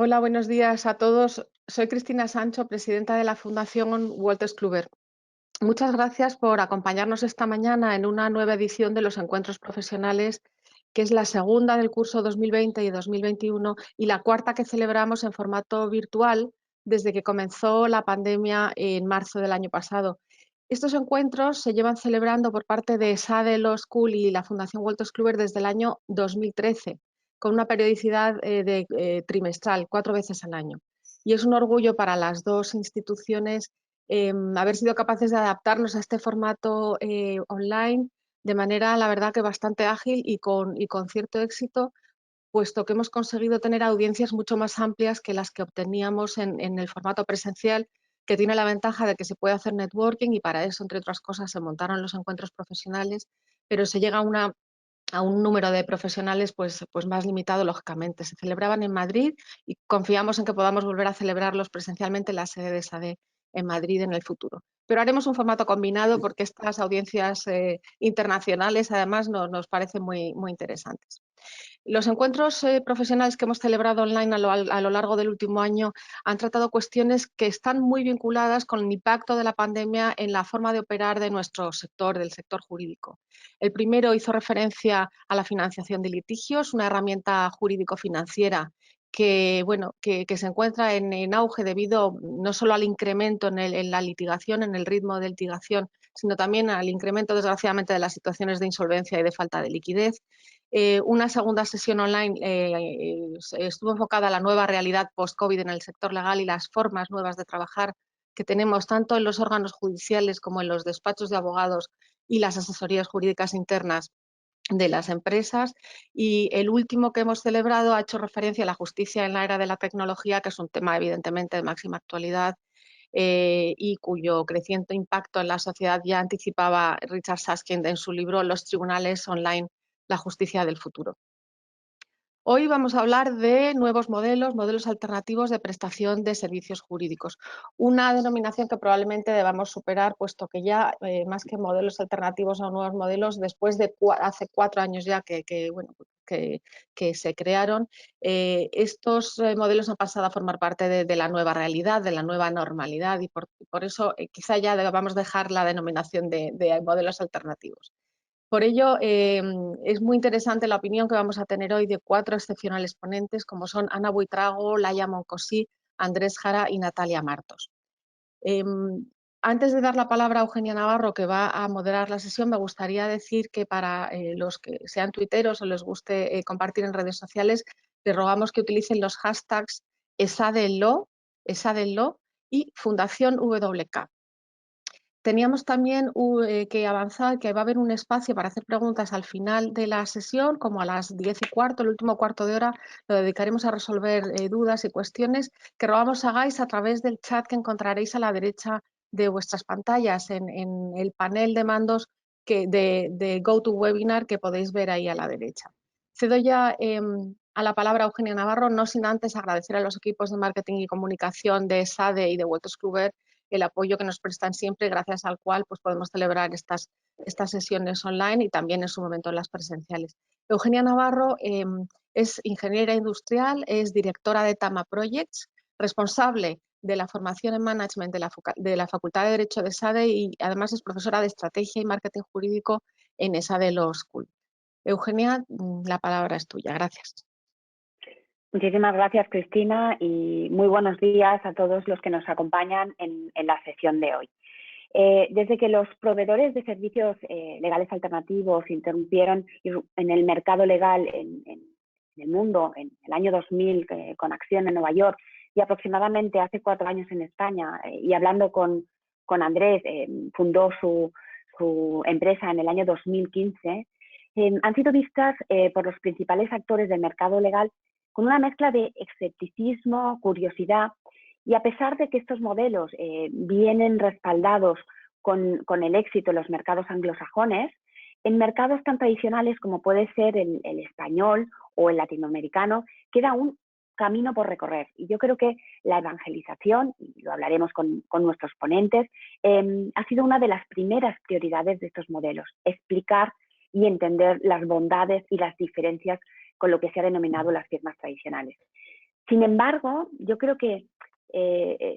Hola, buenos días a todos. Soy Cristina Sancho, presidenta de la Fundación Wolters Kluwer. Muchas gracias por acompañarnos esta mañana en una nueva edición de los encuentros profesionales, que es la segunda del curso 2020 y 2021 y la cuarta que celebramos en formato virtual desde que comenzó la pandemia en marzo del año pasado. Estos encuentros se llevan celebrando por parte de SADE Law School y la Fundación Wolters Kluwer desde el año 2013, con una periodicidad trimestral, 4 veces al año. Y es un orgullo para las dos instituciones haber sido capaces de adaptarnos a este formato online de manera, la verdad, que bastante ágil y con cierto éxito, puesto que hemos conseguido tener audiencias mucho más amplias que las que obteníamos en el formato presencial, que tiene la ventaja de que se puede hacer networking y para eso, entre otras cosas, se montaron los encuentros profesionales, pero se llega a un número de profesionales pues más limitado, lógicamente. Se celebraban en Madrid y confiamos en que podamos volver a celebrarlos presencialmente en la sede de SADE en Madrid en el futuro. Pero haremos un formato combinado porque estas audiencias internacionales además nos parecen muy interesantes. Los encuentros profesionales que hemos celebrado online a lo largo del último año han tratado cuestiones que están muy vinculadas con el impacto de la pandemia en la forma de operar de nuestro sector, del sector jurídico. El primero hizo referencia a la financiación de litigios, una herramienta jurídico-financiera que se encuentra en auge debido no solo al incremento en la litigación, en el ritmo de litigación, sino también al incremento, desgraciadamente, de las situaciones de insolvencia y de falta de liquidez. Una segunda sesión online estuvo enfocada a la nueva realidad post-COVID en el sector legal y las formas nuevas de trabajar que tenemos tanto en los órganos judiciales como en los despachos de abogados y las asesorías jurídicas internas de las empresas. Y el último que hemos celebrado ha hecho referencia a la justicia en la era de la tecnología, que es un tema evidentemente de máxima actualidad y cuyo creciente impacto en la sociedad ya anticipaba Richard Susskind en su libro Los tribunales online, la justicia del futuro. Hoy vamos a hablar de nuevos modelos alternativos de prestación de servicios jurídicos, una denominación que probablemente debamos superar, puesto que ya más que modelos alternativos o nuevos modelos, después de hace 4 años ya que se crearon, estos modelos han pasado a formar parte de la nueva realidad, de la nueva normalidad, y por eso quizá ya debamos dejar la denominación de modelos alternativos. Por ello, es muy interesante la opinión que vamos a tener hoy de 4 excepcionales ponentes, como son Ana Buitrago, Laia Moncosí, Andrés Jara y Natalia Martos. Eh, Antes de dar la palabra a Eugenia Navarro, que va a moderar la sesión, me gustaría decir que para los que sean tuiteros o les guste compartir en redes sociales, les rogamos que utilicen los hashtags ESADELO y Fundación WK. Teníamos también que avanzar, que va a haber un espacio para hacer preguntas al final de la sesión, como a las 10:15, el último cuarto de hora, lo dedicaremos a resolver dudas y cuestiones que rogamos hagáis a través del chat que encontraréis a la derecha de vuestras pantallas, en el panel de mandos de GoToWebinar que podéis ver ahí a la derecha. Cedo ya a la palabra a Eugenia Navarro, no sin antes agradecer a los equipos de marketing y comunicación de SADE y de Wolters Kluwer el apoyo que nos prestan siempre, gracias al cual pues, podemos celebrar estas sesiones online y también en su momento las presenciales. Eugenia Navarro es ingeniera industrial, es directora de Tama Projects, responsable de la formación en management de la Facultad de Derecho de SADE y además es profesora de estrategia y marketing jurídico en SADE Law School. Eugenia, la palabra es tuya. Gracias. Muchísimas gracias, Cristina, y muy buenos días a todos los que nos acompañan en la sesión de hoy. Desde que los proveedores de servicios legales alternativos interrumpieron en el mercado legal en el mundo en el año 2000 con acción en Nueva York y aproximadamente hace 4 años en España, y hablando con Andrés, fundó su empresa en el año 2015, han sido vistas por los principales actores del mercado legal con una mezcla de escepticismo, curiosidad, y a pesar de que estos modelos vienen respaldados con el éxito en los mercados anglosajones, en mercados tan tradicionales como puede ser el español o el latinoamericano, queda un camino por recorrer. Y yo creo que la evangelización, y lo hablaremos con nuestros ponentes, ha sido una de las primeras prioridades de estos modelos, explicar y entender las bondades y las diferencias con lo que se ha denominado las firmas tradicionales. Sin embargo, yo creo que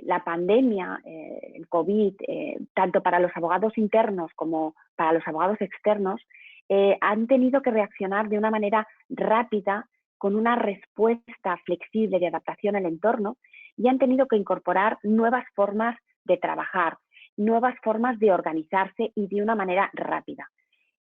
la pandemia, el COVID, tanto para los abogados internos como para los abogados externos, han tenido que reaccionar de una manera rápida, con una respuesta flexible de adaptación al entorno, y han tenido que incorporar nuevas formas de trabajar, nuevas formas de organizarse y de una manera rápida.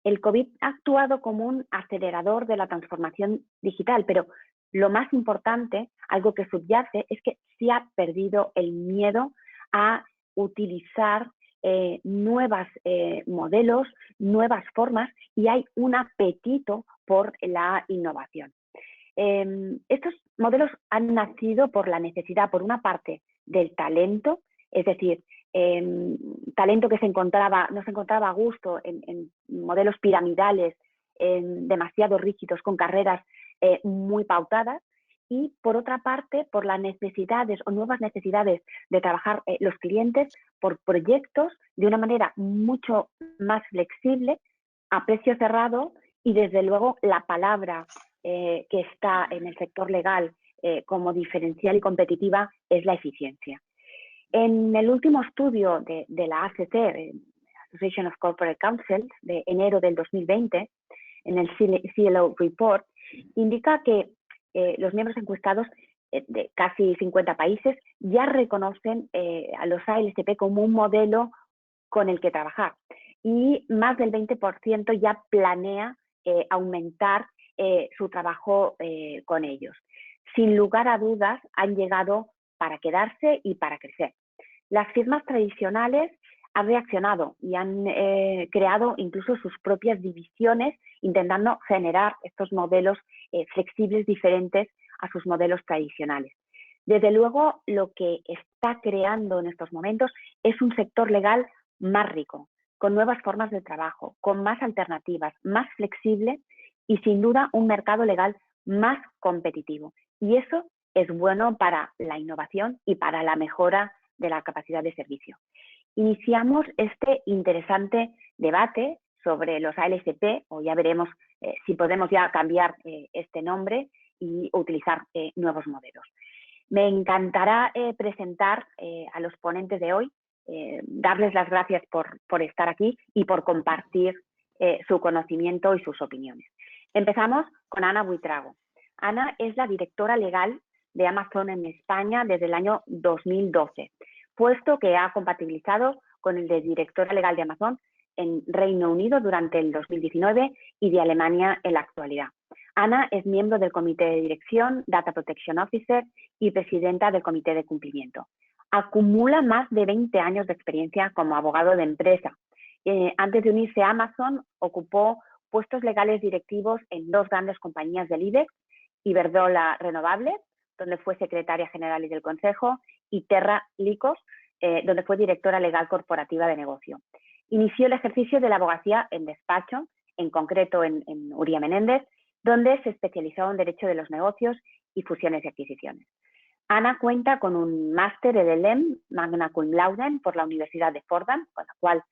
El COVID ha actuado como un acelerador de la transformación digital, pero lo más importante, algo que subyace, es que se ha perdido el miedo a utilizar nuevos modelos, nuevas formas, y hay un apetito por la innovación. Estos modelos han nacido por la necesidad, por una parte, del talento, es decir, talento que no se encontraba a gusto en modelos piramidales demasiado rígidos, con carreras muy pautadas, y por otra parte, por las necesidades o nuevas necesidades de trabajar los clientes por proyectos de una manera mucho más flexible, a precio cerrado, y desde luego la palabra que está en el sector legal como diferencial y competitiva es la eficiencia. En el último estudio de la ACC, Association of Corporate Counsels, de enero del 2020, en el CLO Report, indica que los miembros encuestados de casi 50 países ya reconocen a los ALSP como un modelo con el que trabajar, y más del 20% ya planea aumentar su trabajo con ellos. Sin lugar a dudas, han llegado para quedarse y para crecer. Las firmas tradicionales han reaccionado y han creado incluso sus propias divisiones, intentando generar estos modelos flexibles diferentes a sus modelos tradicionales. Desde luego, lo que está creando en estos momentos es un sector legal más rico, con nuevas formas de trabajo, con más alternativas, más flexible, y sin duda un mercado legal más competitivo. Y eso es bueno para la innovación y para la mejora de la capacidad de servicio. Iniciamos este interesante debate sobre los ALSP, o ya veremos si podemos ya cambiar este nombre y utilizar nuevos modelos. Me encantará presentar a los ponentes de hoy, darles las gracias por estar aquí y por compartir su conocimiento y sus opiniones. Empezamos con Ana Buitrago. Ana es la directora legal de Amazon en España desde el año 2012, puesto que ha compatibilizado con el de directora legal de Amazon en Reino Unido durante el 2019 y de Alemania en la actualidad. Ana es miembro del Comité de Dirección, Data Protection Officer y presidenta del Comité de Cumplimiento. Acumula más de 20 años de experiencia como abogado de empresa. Antes de unirse a Amazon, ocupó puestos legales directivos en dos grandes compañías del IBEX, Iberdrola Renovables, donde fue secretaria general y del Consejo, y Terra Licos, donde fue directora legal corporativa de negocio. Inició el ejercicio de la abogacía en despacho, en concreto en Uría Menéndez, donde se especializó en Derecho de los Negocios y Fusiones y Adquisiciones. Ana cuenta con un máster LLM, Magna Cum Laude, por la Universidad de Fordham, con la cual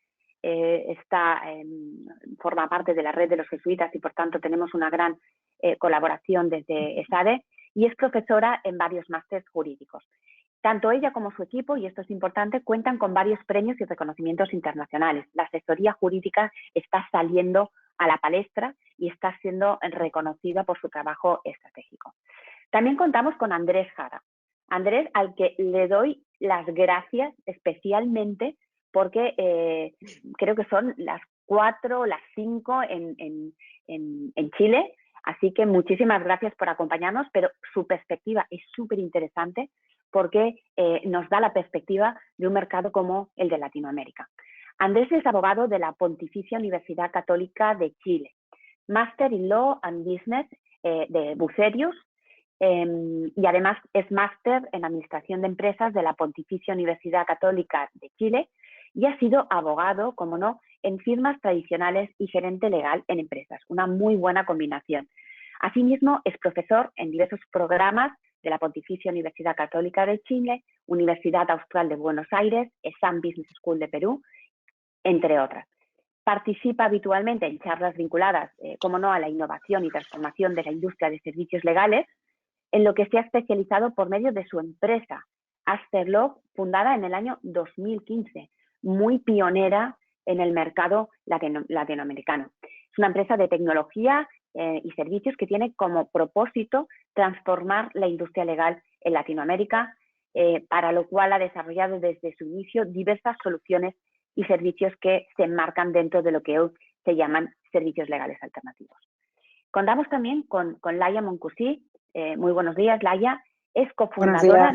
forma parte de la red de los jesuitas, y por tanto tenemos una gran colaboración desde ESADE, y es profesora en varios másteres jurídicos. Tanto ella como su equipo, y esto es importante, cuentan con varios premios y reconocimientos internacionales. La asesoría jurídica está saliendo a la palestra y está siendo reconocida por su trabajo estratégico. También contamos con Andrés Jara. Andrés, al que le doy las gracias especialmente porque creo que son las 4 o las 5 en Chile, así que muchísimas gracias por acompañarnos, pero su perspectiva es súper interesante porque nos da la perspectiva de un mercado como el de Latinoamérica. Andrés es abogado de la Pontificia Universidad Católica de Chile, Master in Law and Business de Bucerius, y además es máster en Administración de Empresas de la Pontificia Universidad Católica de Chile, y ha sido abogado, como no, en firmas tradicionales y gerente legal en empresas. Una muy buena combinación. Asimismo, es profesor en diversos programas de la Pontificia Universidad Católica de Chile, Universidad Austral de Buenos Aires, ESAM Business School de Perú, entre otras. Participa habitualmente en charlas vinculadas, como no, a la innovación y transformación de la industria de servicios legales, en lo que se ha especializado por medio de su empresa, Asterlog, fundada en el año 2015, muy pionera en el mercado latinoamericano. Es una empresa de tecnología y servicios que tiene como propósito transformar la industria legal en Latinoamérica, para lo cual ha desarrollado desde su inicio diversas soluciones y servicios que se enmarcan dentro de lo que hoy se llaman servicios legales alternativos. Contamos también con Laia Moncusí. Muy buenos días, Laia. Es cofundadora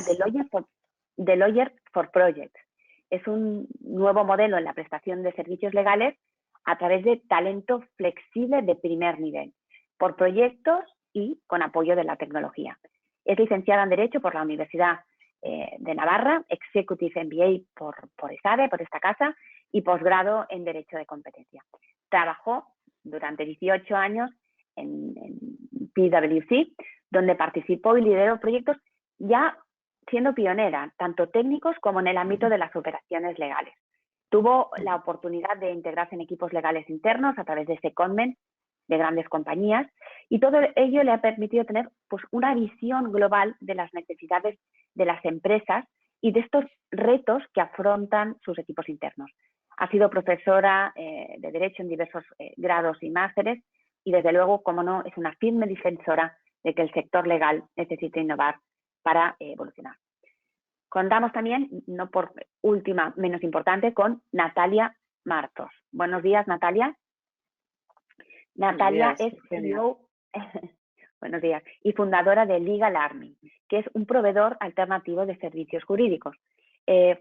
de Lawyer for Projects. Es un nuevo modelo en la prestación de servicios legales a través de talento flexible de primer nivel, por proyectos y con apoyo de la tecnología. Es licenciada en Derecho por la Universidad de Navarra, Executive MBA por ESADE, por esta casa, y posgrado en Derecho de Competencia. Trabajó durante 18 años en PwC, donde participó y lideró proyectos ya siendo pionera, tanto técnicos como en el ámbito de las operaciones legales. Tuvo la oportunidad de integrarse en equipos legales internos a través de secondment de grandes compañías, y todo ello le ha permitido tener pues, una visión global de las necesidades de las empresas y de estos retos que afrontan sus equipos internos. Ha sido profesora de Derecho en diversos grados y másteres, y desde luego, como no, es una firme defensora de que el sector legal necesita innovar para evolucionar. Contamos también, no por última, menos importante, con Natalia Martos. Buenos días, Natalia. Natalia es CEO, buenos días, y fundadora de Legal Army, que es un proveedor alternativo de servicios jurídicos.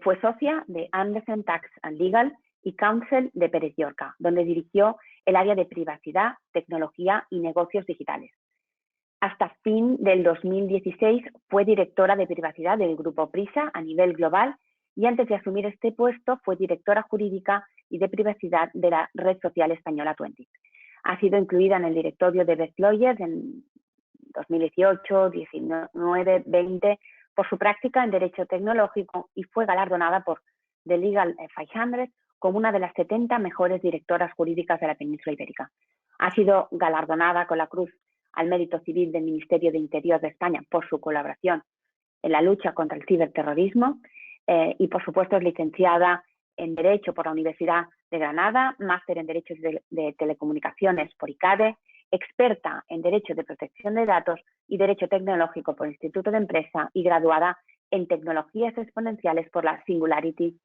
Fue socia de Andersen Tax and Legal y Counsel de Pérez Llorca, donde dirigió el área de privacidad, tecnología y negocios digitales. Hasta fin del 2016 fue directora de privacidad del Grupo Prisa a nivel global, y antes de asumir este puesto fue directora jurídica y de privacidad de la red social española Twenty. Ha sido incluida en el directorio de Best Lawyers en 2018, 19, 20 por su práctica en Derecho Tecnológico, y fue galardonada por The Legal 500 como una de las 70 mejores directoras jurídicas de la península ibérica. Ha sido galardonada con la Cruz al Mérito Civil del Ministerio de Interior de España por su colaboración en la lucha contra el ciberterrorismo, y por supuesto es licenciada en Derecho por la Universidad de Granada, máster en Derechos de Telecomunicaciones por ICADE, experta en Derecho de Protección de Datos y Derecho Tecnológico por el Instituto de Empresa, y graduada en Tecnologías Exponenciales por la Singularity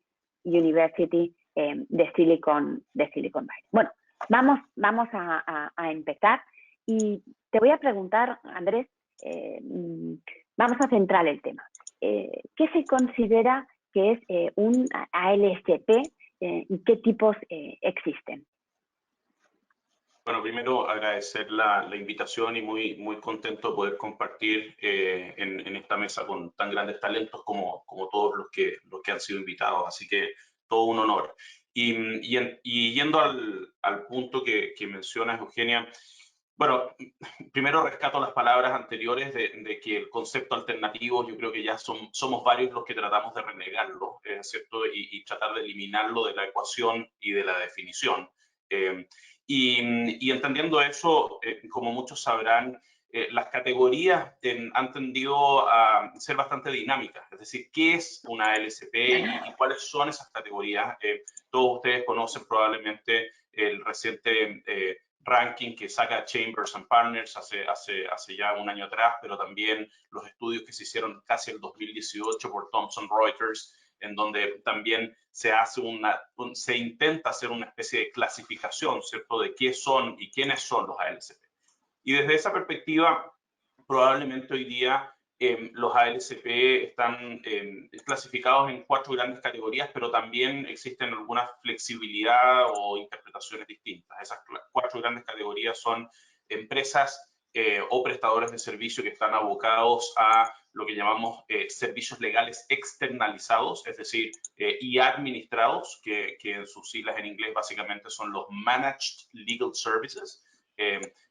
University de Silicon Valley. Bueno, vamos a empezar, y te voy a preguntar, Andrés, vamos a centrar el tema. ¿Qué se considera que es un ALSP y qué tipos existen? Bueno, primero agradecer la invitación, y muy contento de poder compartir en esta mesa con tan grandes talentos como todos los que han sido invitados, así que todo un honor. Y yendo al punto que mencionas, Eugenia, bueno, primero rescato las palabras anteriores de que el concepto alternativo, yo creo que ya somos varios los que tratamos de renegarlo, ¿cierto? Y tratar de eliminarlo de la ecuación y de la definición. Y entendiendo eso, como muchos sabrán, las categorías han tendido a ser bastante dinámicas. Es decir, ¿qué es una ALSP y cuáles son esas categorías? Todos ustedes conocen probablemente el reciente ranking que saca Chambers and Partners hace ya un año atrás, pero también los estudios que se hicieron casi el 2018 por Thomson Reuters, en donde también se intenta hacer una especie de clasificación, ¿cierto?, de qué son y quiénes son los ALSP. Y desde esa perspectiva, probablemente hoy día los ALSP están clasificados en 4 grandes categorías, pero también existen alguna flexibilidad o interpretaciones distintas. Esas 4 grandes categorías son empresas o prestadores de servicio que están abocados a lo que llamamos servicios legales externalizados, es decir, y administrados, que en sus siglas en inglés básicamente son los Managed Legal Services,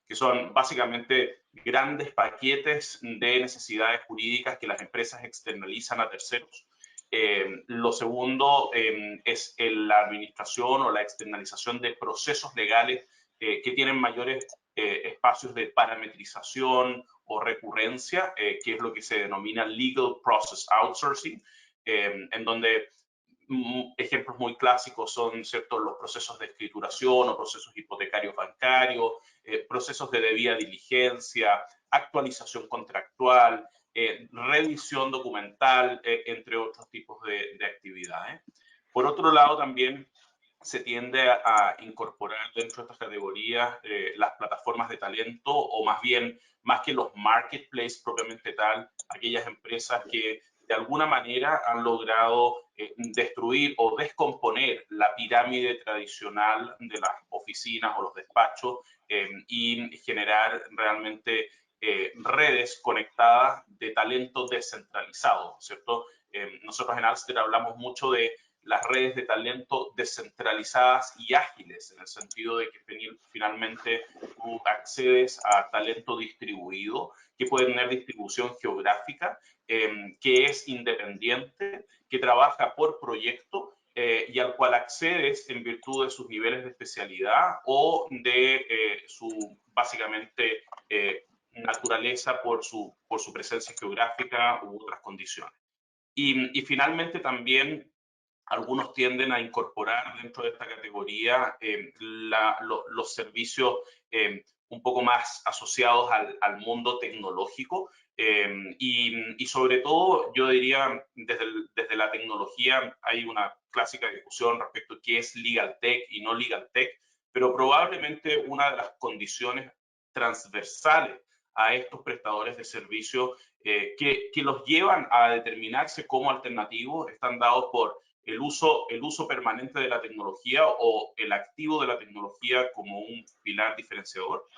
que son básicamente grandes paquetes de necesidades jurídicas que las empresas externalizan a terceros. Lo segundo es la administración o la externalización de procesos legales que tienen mayores espacios de parametrización o recurrencia, que es lo que se denomina Legal Process Outsourcing, en donde ejemplos muy clásicos son, ¿cierto?, los procesos de escrituración o procesos hipotecarios bancarios, procesos de debida diligencia, actualización contractual, revisión documental, entre otros tipos de actividades. Por otro lado, también se tiende a incorporar dentro de estas categorías las plataformas de talento, o más bien, más que los marketplaces propiamente tal, aquellas empresas que de alguna manera han logrado destruir o descomponer la pirámide tradicional de las oficinas o los despachos y generar realmente redes conectadas de talento descentralizado, ¿cierto? Nosotros en Alster hablamos mucho de las redes de talento descentralizadas y ágiles, en el sentido de que finalmente tú accedes a talento distribuido, que puede tener distribución geográfica, que es independiente, que trabaja por proyecto y al cual accedes en virtud de sus niveles de especialidad o de su, básicamente, naturaleza por su presencia geográfica u otras condiciones. Y finalmente también algunos tienden a incorporar dentro de esta categoría los servicios un poco más asociados al mundo tecnológico y sobre todo, yo diría, desde la tecnología hay una clásica discusión respecto a qué es legal tech y no legal tech, pero probablemente una de las condiciones transversales a estos prestadores de servicios que los llevan a determinarse como alternativos están dados por el uso permanente de la tecnología o el activo de la tecnología como un pilar diferenciador.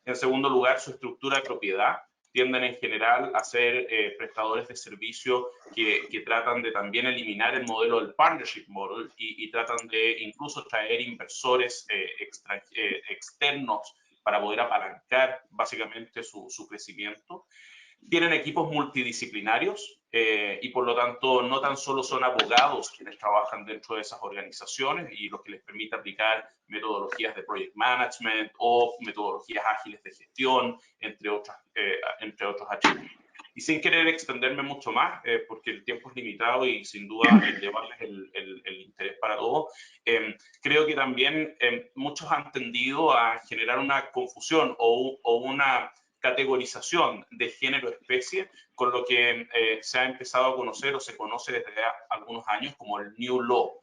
En segundo lugar, su estructura de propiedad. Tienden en general a ser prestadores de servicio que tratan de también eliminar el modelo del partnership model y tratan de incluso traer inversores externos para poder apalancar básicamente su crecimiento. Tienen equipos multidisciplinarios y por lo tanto no tan solo son abogados quienes trabajan dentro de esas organizaciones y los que les permite aplicar metodologías de project management o metodologías ágiles de gestión, entre otros atributos. Y sin querer extenderme mucho más, porque el tiempo es limitado y sin duda llevarles el interés para todo, creo que también muchos han tendido a generar una confusión o una categorización de género-especie, con lo que se ha empezado a conocer o se conoce desde algunos años como el New Law.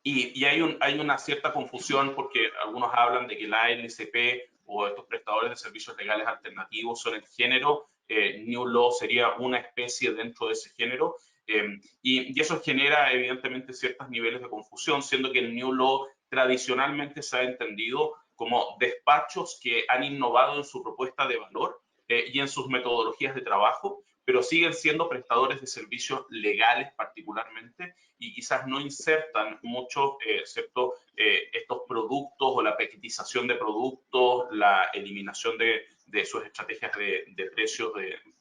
Y hay una cierta confusión porque algunos hablan de que la ALCP o estos prestadores de servicios legales alternativos son el género, New Law sería una especie dentro de ese género, y eso genera evidentemente ciertos niveles de confusión, siendo que el New Law tradicionalmente se ha entendido como despachos que han innovado en su propuesta de valor y en sus metodologías de trabajo, pero siguen siendo prestadores de servicios legales particularmente y quizás no insertan mucho, excepto estos productos o la paquetización de productos, la eliminación de sus estrategias de precios,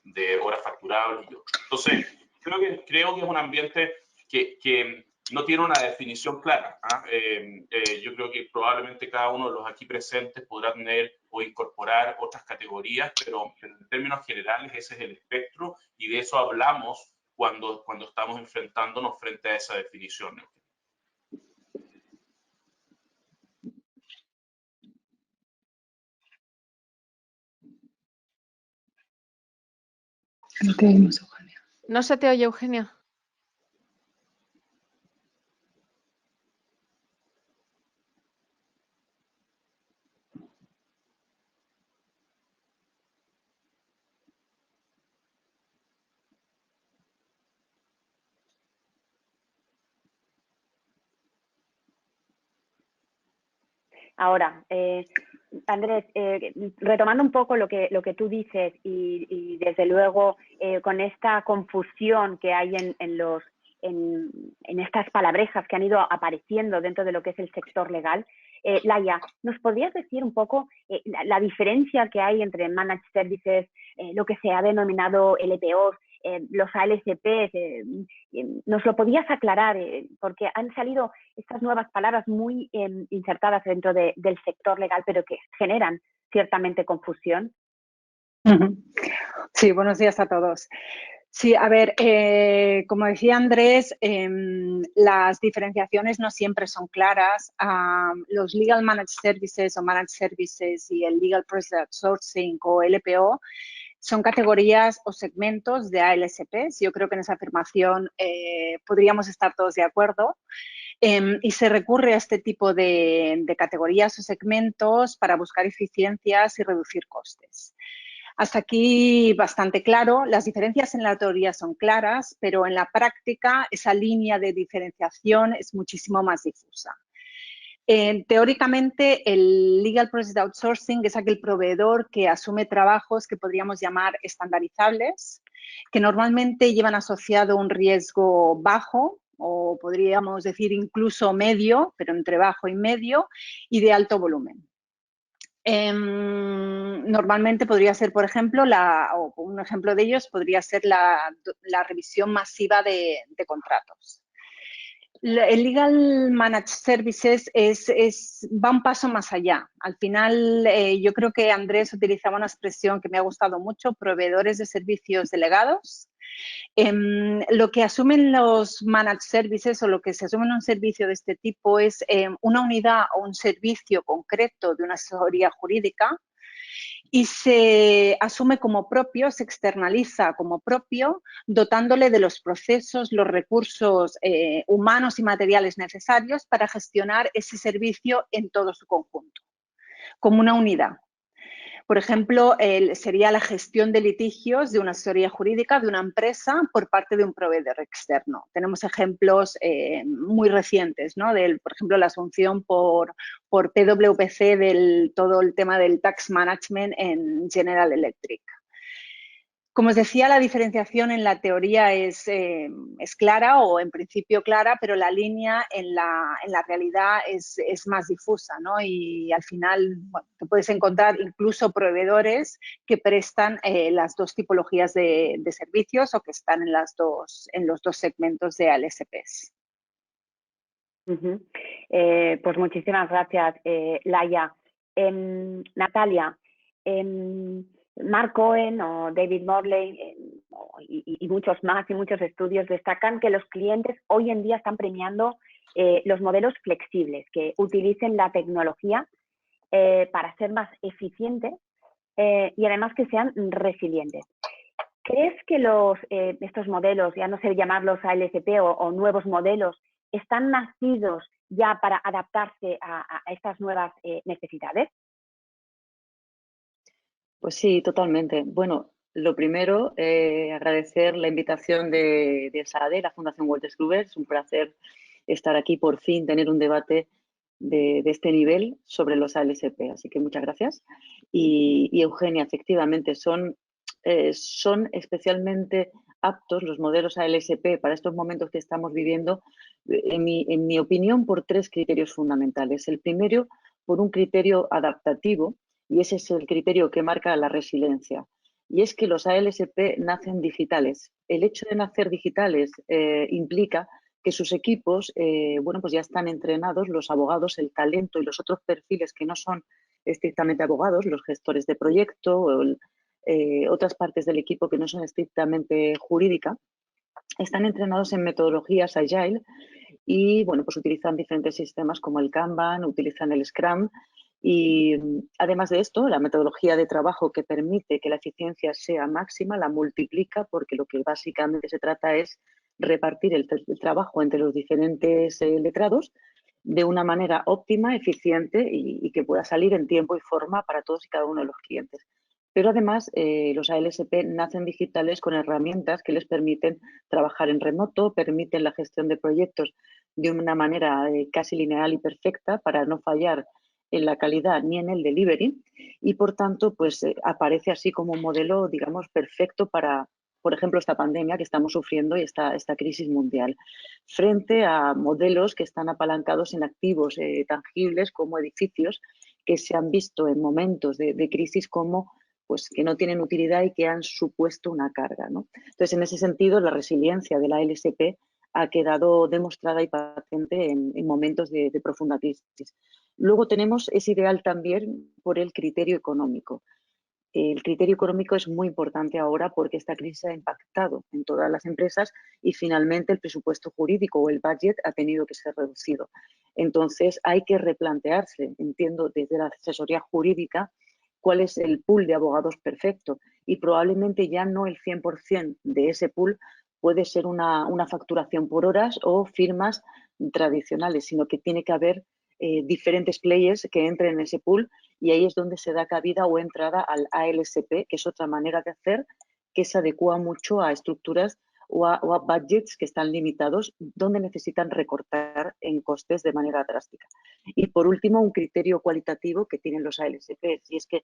de horas facturables y otros. Entonces, creo que es un ambiente que no tiene una definición clara. Yo creo que probablemente cada uno de los aquí presentes podrá tener o incorporar otras categorías, pero en términos generales ese es el espectro y de eso hablamos cuando estamos enfrentándonos frente a esa definición. No te oímos, Eugenia. No se te oye, Eugenia. Ahora, Andrés, retomando un poco lo que tú dices y desde luego con esta confusión que hay en estas palabrejas que han ido apareciendo dentro de lo que es el sector legal, Laia, ¿nos podrías decir un poco la diferencia que hay entre Managed Services, lo que se ha denominado LPOs, los ALCP? ¿Nos lo podías aclarar? Porque han salido estas nuevas palabras muy insertadas dentro del sector legal, pero que generan ciertamente confusión. Sí, buenos días a todos. Sí, a ver, como decía Andrés, las diferenciaciones no siempre son claras. Los Legal Managed Services o Managed Services y el Legal Process Outsourcing o LPO son categorías o segmentos de ALSPs. Yo creo que en esa afirmación podríamos estar todos de acuerdo. Y se recurre a este tipo de categorías o segmentos para buscar eficiencias y reducir costes. Hasta aquí bastante claro. Las diferencias en la teoría son claras, pero en la práctica esa línea de diferenciación es muchísimo más difusa. Teóricamente, el Legal Process Outsourcing es aquel proveedor que asume trabajos que podríamos llamar estandarizables, que normalmente llevan asociado un riesgo bajo, o podríamos decir incluso medio, pero entre bajo y medio, y de alto volumen. Normalmente podría ser, por ejemplo, o un ejemplo de ellos podría ser la revisión masiva de contratos. El Legal Managed Services va un paso más allá. Al final, yo creo que Andrés utilizaba una expresión que me ha gustado mucho, proveedores de servicios delegados. Lo que asumen los Managed Services o lo que se asume en un servicio de este tipo es una unidad o un servicio concreto de una asesoría jurídica y se asume como propio, se externaliza como propio, dotándole de los procesos, los recursos humanos y materiales necesarios para gestionar ese servicio en todo su conjunto, como una unidad. Por ejemplo, sería la gestión de litigios de una asesoría jurídica de una empresa por parte de un proveedor externo. Tenemos ejemplos muy recientes, ¿no? Por ejemplo, la asunción por PwC del todo el tema del tax management en General Electric. Como os decía, la diferenciación en la teoría es clara o en principio clara, pero la línea en la realidad es más difusa, ¿no? Y al final, bueno, te puedes encontrar incluso proveedores que prestan las dos tipologías de servicios o que están en los dos segmentos de ALSPs. Pues muchísimas gracias, Laia. Natalia, Mark Cohen o David Morley y muchos más y muchos estudios destacan que los clientes hoy en día están premiando los modelos flexibles que utilicen la tecnología para ser más eficientes y además que sean resilientes. ¿Crees que estos modelos, ya no sé llamarlos ALSP o nuevos modelos, están nacidos ya para adaptarse a estas nuevas necesidades? Pues sí, totalmente. Bueno, lo primero, agradecer la invitación de SADE, la Fundación Wolters Kluwer. Es un placer estar aquí, por fin, tener un debate de este nivel sobre los ALSP. Así que muchas gracias. Y Eugenia, efectivamente, son especialmente aptos los modelos ALSP para estos momentos que estamos viviendo, en mi opinión, por tres criterios fundamentales. El primero, por un criterio adaptativo, y ese es el criterio que marca la resiliencia. Y es que los ALSP nacen digitales. El hecho de nacer digitales implica que sus equipos, bueno, pues ya están entrenados, los abogados, el talento y los otros perfiles que no son estrictamente abogados, los gestores de proyecto, otras partes del equipo que no son estrictamente jurídica, están entrenados en metodologías Agile y, bueno, pues utilizan diferentes sistemas como el Kanban, utilizan el Scrum. Y además de esto, la metodología de trabajo que permite que la eficiencia sea máxima la multiplica, porque lo que básicamente se trata es repartir el trabajo entre los diferentes letrados de una manera óptima, eficiente y que pueda salir en tiempo y forma para todos y cada uno de los clientes. Pero además, los ALSP nacen digitales con herramientas que les permiten trabajar en remoto, permiten la gestión de proyectos de una manera casi lineal y perfecta para no fallar en la calidad ni en el delivery y, por tanto, pues aparece así como un modelo, digamos, perfecto para, por ejemplo, esta pandemia que estamos sufriendo y esta crisis mundial, frente a modelos que están apalancados en activos tangibles como edificios que se han visto en momentos de crisis como pues que no tienen utilidad y que han supuesto una carga, ¿no? Entonces, en ese sentido, la resiliencia de la ALSP ha quedado demostrada y patente en momentos de profunda crisis. Luego tenemos ese ideal también por el criterio económico. el criterio económico es muy importante ahora porque esta crisis ha impactado en todas las empresas y finalmente el presupuesto jurídico o el budget ha tenido que ser reducido. Entonces hay que replantearse, entiendo, desde la asesoría jurídica, cuál es el pool de abogados perfecto y probablemente ya no el 100% de ese pool puede ser una facturación por horas o firmas tradicionales, sino que tiene que haber diferentes players que entren en ese pool y ahí es donde se da cabida o entrada al ALSP, que es otra manera de hacer que se adecua mucho a estructuras o a budgets que están limitados, donde necesitan recortar en costes de manera drástica. Y por último, un criterio cualitativo que tienen los ALSP, y es que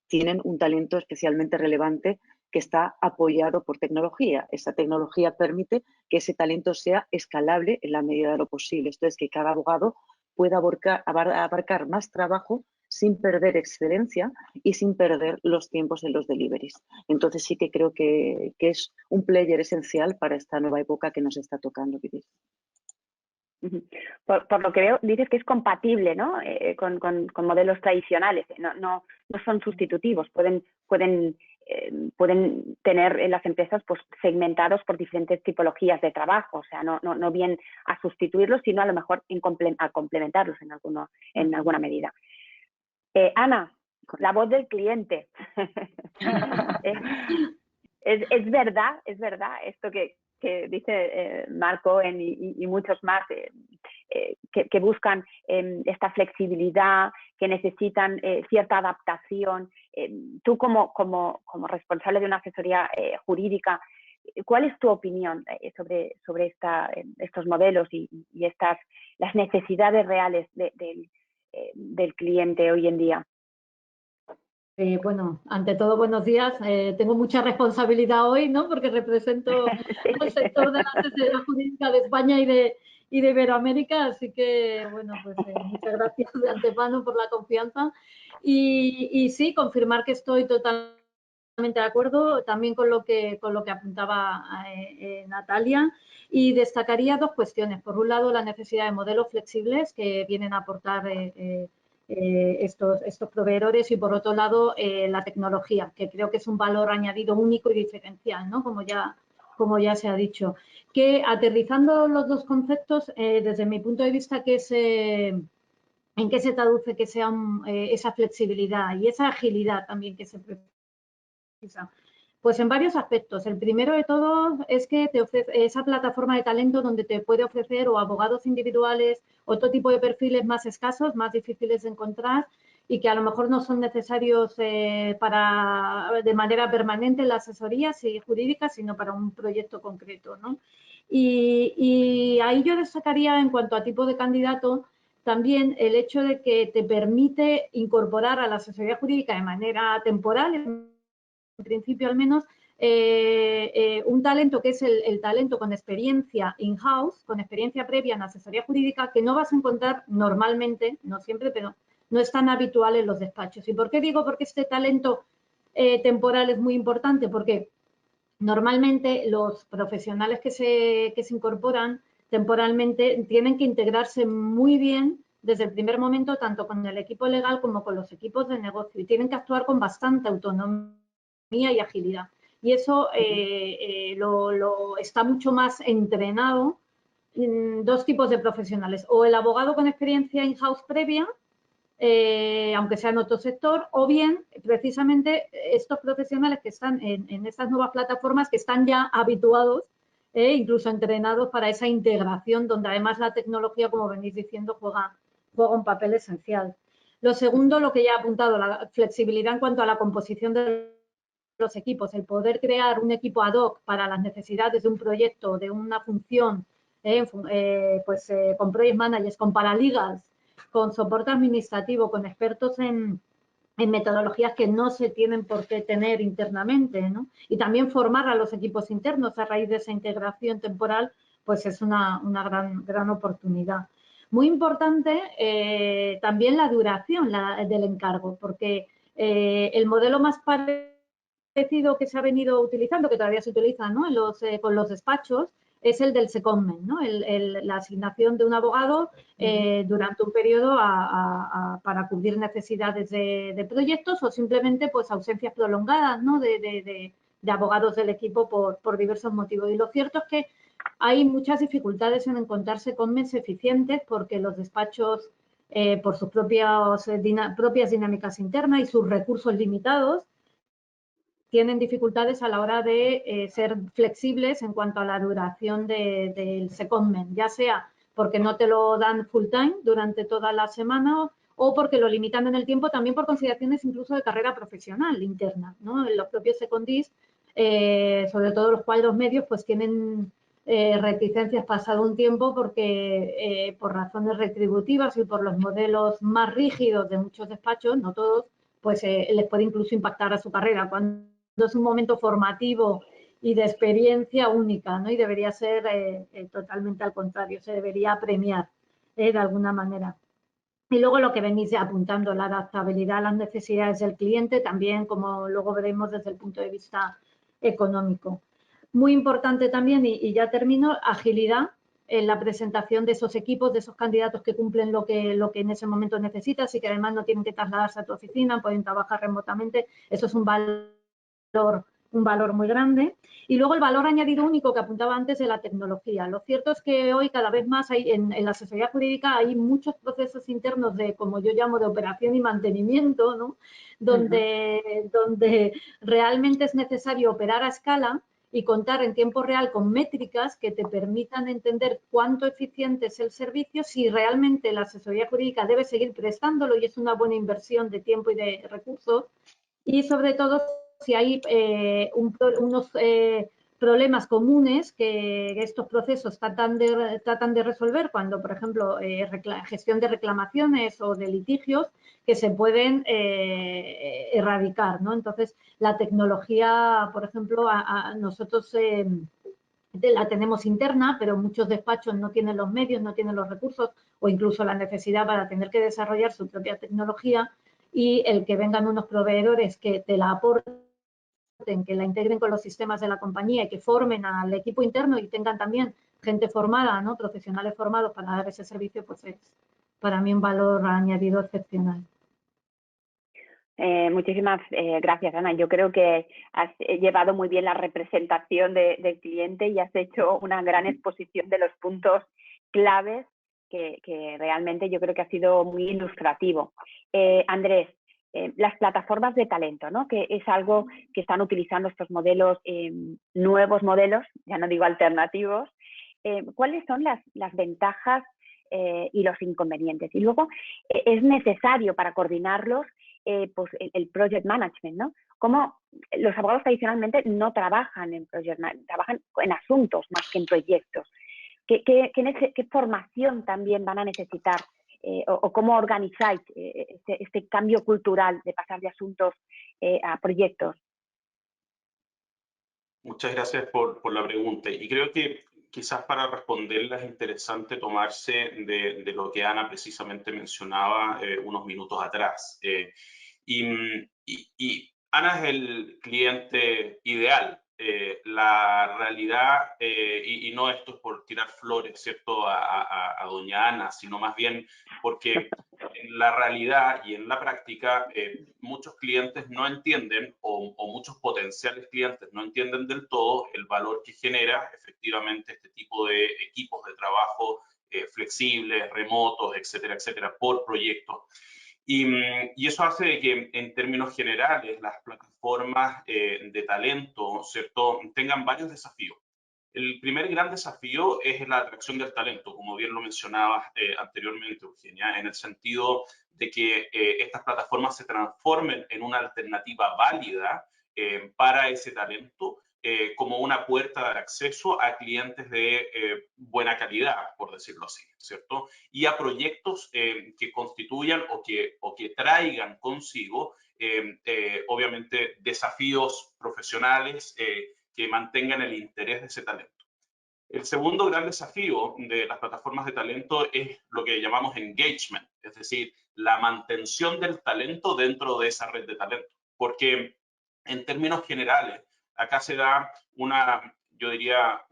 tienen un talento especialmente relevante que está apoyado por tecnología. Esa tecnología permite que ese talento sea escalable en la medida de lo posible. Esto es que cada abogado pueda abarcar más trabajo sin perder excelencia y sin perder los tiempos en los deliveries. Entonces sí que creo que es un player esencial para esta nueva época que nos está tocando vivir. Por lo que veo, dices que es compatible, ¿no? Con modelos tradicionales, no son sustitutivos, pueden tener en las empresas pues segmentados por diferentes tipologías de trabajo, o sea, no bien a sustituirlos, sino a lo mejor a complementarlos en alguna medida. Ana, la voz del cliente. Es verdad esto que dice Marco y muchos más que buscan esta flexibilidad, que necesitan cierta adaptación. Tú como responsable de una asesoría jurídica, ¿cuál es tu opinión sobre estos modelos y las necesidades reales del cliente hoy en día? Bueno, ante todo, buenos días. Tengo mucha responsabilidad hoy, ¿no? Porque represento al sector de la asesoría jurídica de España y de Iberoamérica, así que, bueno, pues muchas gracias de antemano por la confianza. Y sí, confirmar que estoy totalmente de acuerdo también con lo que apuntaba Natalia, y destacaría dos cuestiones. Por un lado, la necesidad de modelos flexibles que vienen a aportar estos proveedores, y por otro lado la tecnología, que creo que es un valor añadido único y diferencial, ¿no? Como ya se ha dicho. Que aterrizando los dos conceptos, desde mi punto de vista, ¿en qué se traduce que sea esa flexibilidad y esa agilidad también que se precisa? Pues en varios aspectos. El primero de todos es que te ofrece esa plataforma de talento donde te puede ofrecer o abogados individuales, otro tipo de perfiles más escasos, más difíciles de encontrar y que a lo mejor no son necesarios de manera permanente en la asesoría jurídica, sino para un proyecto concreto, ¿no? Y ahí yo destacaría, en cuanto a tipo de candidato, también el hecho de que te permite incorporar a la asesoría jurídica de manera temporal, en principio al menos, un talento que es el talento con experiencia in-house, con experiencia previa en asesoría jurídica, que no vas a encontrar normalmente, no siempre, pero no es tan habitual en los despachos. ¿Y por qué digo? Porque este talento temporal es muy importante, porque normalmente los profesionales que se incorporan temporalmente tienen que integrarse muy bien desde el primer momento, tanto con el equipo legal como con los equipos de negocio, y tienen que actuar con bastante autonomía y agilidad. Y eso está mucho más entrenado en dos tipos de profesionales: o el abogado con experiencia in-house previa, aunque sea en otro sector, o bien precisamente estos profesionales que están en estas nuevas plataformas, que están ya habituados, incluso entrenados para esa integración, donde además la tecnología, como venís diciendo, juega un papel esencial. Lo segundo, lo que ya he apuntado, la flexibilidad en cuanto a la composición de los equipos, el poder crear un equipo ad hoc para las necesidades de un proyecto, de una función, con project managers, con paralegals, con soporte administrativo, con expertos en metodologías que no se tienen por qué tener internamente, ¿no? Y también formar a los equipos internos a raíz de esa integración temporal, pues es una gran oportunidad. Muy importante también la duración del encargo, porque el modelo más parecido que se ha venido utilizando, que todavía se utiliza, ¿no? Con los despachos, es el del secondment, ¿no? La asignación de un abogado durante un periodo para cubrir necesidades de proyectos o simplemente pues ausencias prolongadas, ¿no? de abogados del equipo por diversos motivos. Y lo cierto es que hay muchas dificultades en encontrar secondments eficientes porque los despachos, por sus propias dinámicas internas y sus recursos limitados, tienen dificultades a la hora de ser flexibles en cuanto a la duración del secondment, ya sea porque no te lo dan full time durante toda la semana o porque lo limitan en el tiempo, también por consideraciones incluso de carrera profesional interna, ¿no? Los propios secondis, sobre todo los cuadros medios, pues tienen reticencias pasado un tiempo porque por razones retributivas y por los modelos más rígidos de muchos despachos, no todos, pues les puede incluso impactar a su carrera. Cuando es un momento formativo y de experiencia única, ¿no? Y debería ser totalmente al contrario, se debería premiar de alguna manera. Y luego lo que venís ya apuntando, la adaptabilidad a las necesidades del cliente, también como luego veremos desde el punto de vista económico. Muy importante también, y ya termino, agilidad en la presentación de esos equipos, de esos candidatos que cumplen lo que en ese momento necesitas y que además no tienen que trasladarse a tu oficina, pueden trabajar remotamente. Eso es un valor muy grande. Y luego el valor añadido único que apuntaba antes de la tecnología. Lo cierto es que hoy cada vez más hay, en la asesoría jurídica hay muchos procesos internos de, como yo llamo, de operación y mantenimiento, ¿no? Donde realmente es necesario operar a escala y contar en tiempo real con métricas que te permitan entender cuánto eficiente es el servicio, si realmente la asesoría jurídica debe seguir prestándolo y es una buena inversión de tiempo y de recursos, y sobre todo si hay unos problemas comunes que estos procesos tratan de resolver cuando, por ejemplo, gestión de reclamaciones o de litigios que se pueden erradicar, ¿no? Entonces, la tecnología, por ejemplo, nosotros la tenemos interna, pero muchos despachos no tienen los medios, no tienen los recursos o incluso la necesidad para tener que desarrollar su propia tecnología, y el que vengan unos proveedores que te la aporten, que la integren con los sistemas de la compañía y que formen al equipo interno y tengan también gente formada, ¿no? Profesionales formados para dar ese servicio, pues es para mí un valor añadido excepcional. Muchísimas gracias, Ana. Yo creo que has llevado muy bien la representación del cliente y has hecho una gran exposición de los puntos claves que realmente yo creo que ha sido muy ilustrativo. Andrés, las plataformas de talento, ¿no? Que es algo que están utilizando estos modelos, nuevos modelos, ya no digo alternativos. ¿Cuáles son las ventajas y los inconvenientes? Y luego, ¿es necesario para coordinarlos pues el project management, ¿no? Como los abogados tradicionalmente no trabajan en project management, trabajan en asuntos más que en proyectos. ¿Qué formación también van a necesitar o cómo organizáis este cambio cultural de pasar de asuntos a proyectos? Muchas gracias por la pregunta. Y creo que quizás para responderla es interesante tomarse de lo que Ana precisamente mencionaba unos minutos atrás. Y Ana es el cliente ideal. La realidad, y no esto es por tirar flores, ¿cierto?, a doña Ana, sino más bien porque en la realidad y en la práctica muchos clientes no entienden o muchos potenciales clientes no entienden del todo el valor que genera efectivamente este tipo de equipos de trabajo flexibles, remotos, etcétera, etcétera, por proyectos. Y eso hace de que en términos generales las plataformas de talento, ¿cierto?, tengan varios desafíos. El primer gran desafío es la atracción del talento, como bien lo mencionabas anteriormente, Eugenia, en el sentido de que estas plataformas se transformen en una alternativa válida para ese talento, como una puerta de acceso a clientes de buena calidad, por decirlo así, ¿cierto? Y a proyectos que constituyan o que traigan consigo, obviamente, desafíos profesionales que mantengan el interés de ese talento. El segundo gran desafío de las plataformas de talento es lo que llamamos engagement, es decir, la mantención del talento dentro de esa red de talento. Porque en términos generales, acá se da yo diría,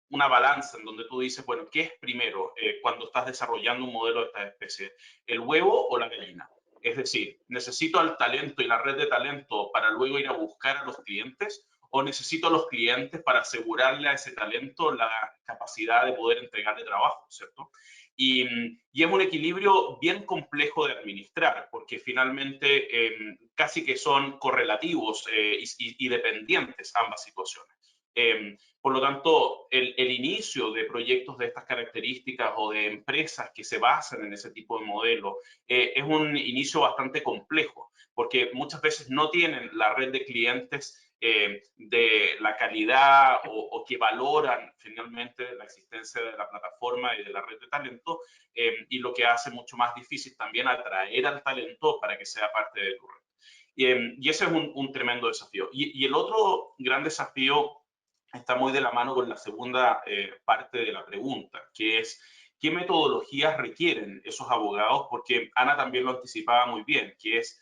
una balanza en donde tú dices, bueno, ¿qué es primero cuando estás desarrollando un modelo de esta especie? ¿El huevo o la gallina? Es decir, ¿necesito el talento y la red de talento para luego ir a buscar a los clientes? ¿O necesito a los clientes para asegurarle a ese talento la capacidad de poder entregarle trabajo, ¿cierto? Y es un equilibrio bien complejo de administrar, porque finalmente casi que son correlativos y dependientes ambas situaciones. Por lo tanto, el inicio de proyectos de estas características o de empresas que se basan en ese tipo de modelo es un inicio bastante complejo, porque muchas veces no tienen la red de clientes de la calidad o que valoran finalmente la existencia de la plataforma y de la red de talento, y lo que hace mucho más difícil también atraer al talento para que sea parte de tu red. Y ese es un tremendo desafío. Y el otro gran desafío está muy de la mano con la segunda parte de la pregunta, que es qué metodologías requieren esos abogados, porque Ana también lo anticipaba muy bien, que es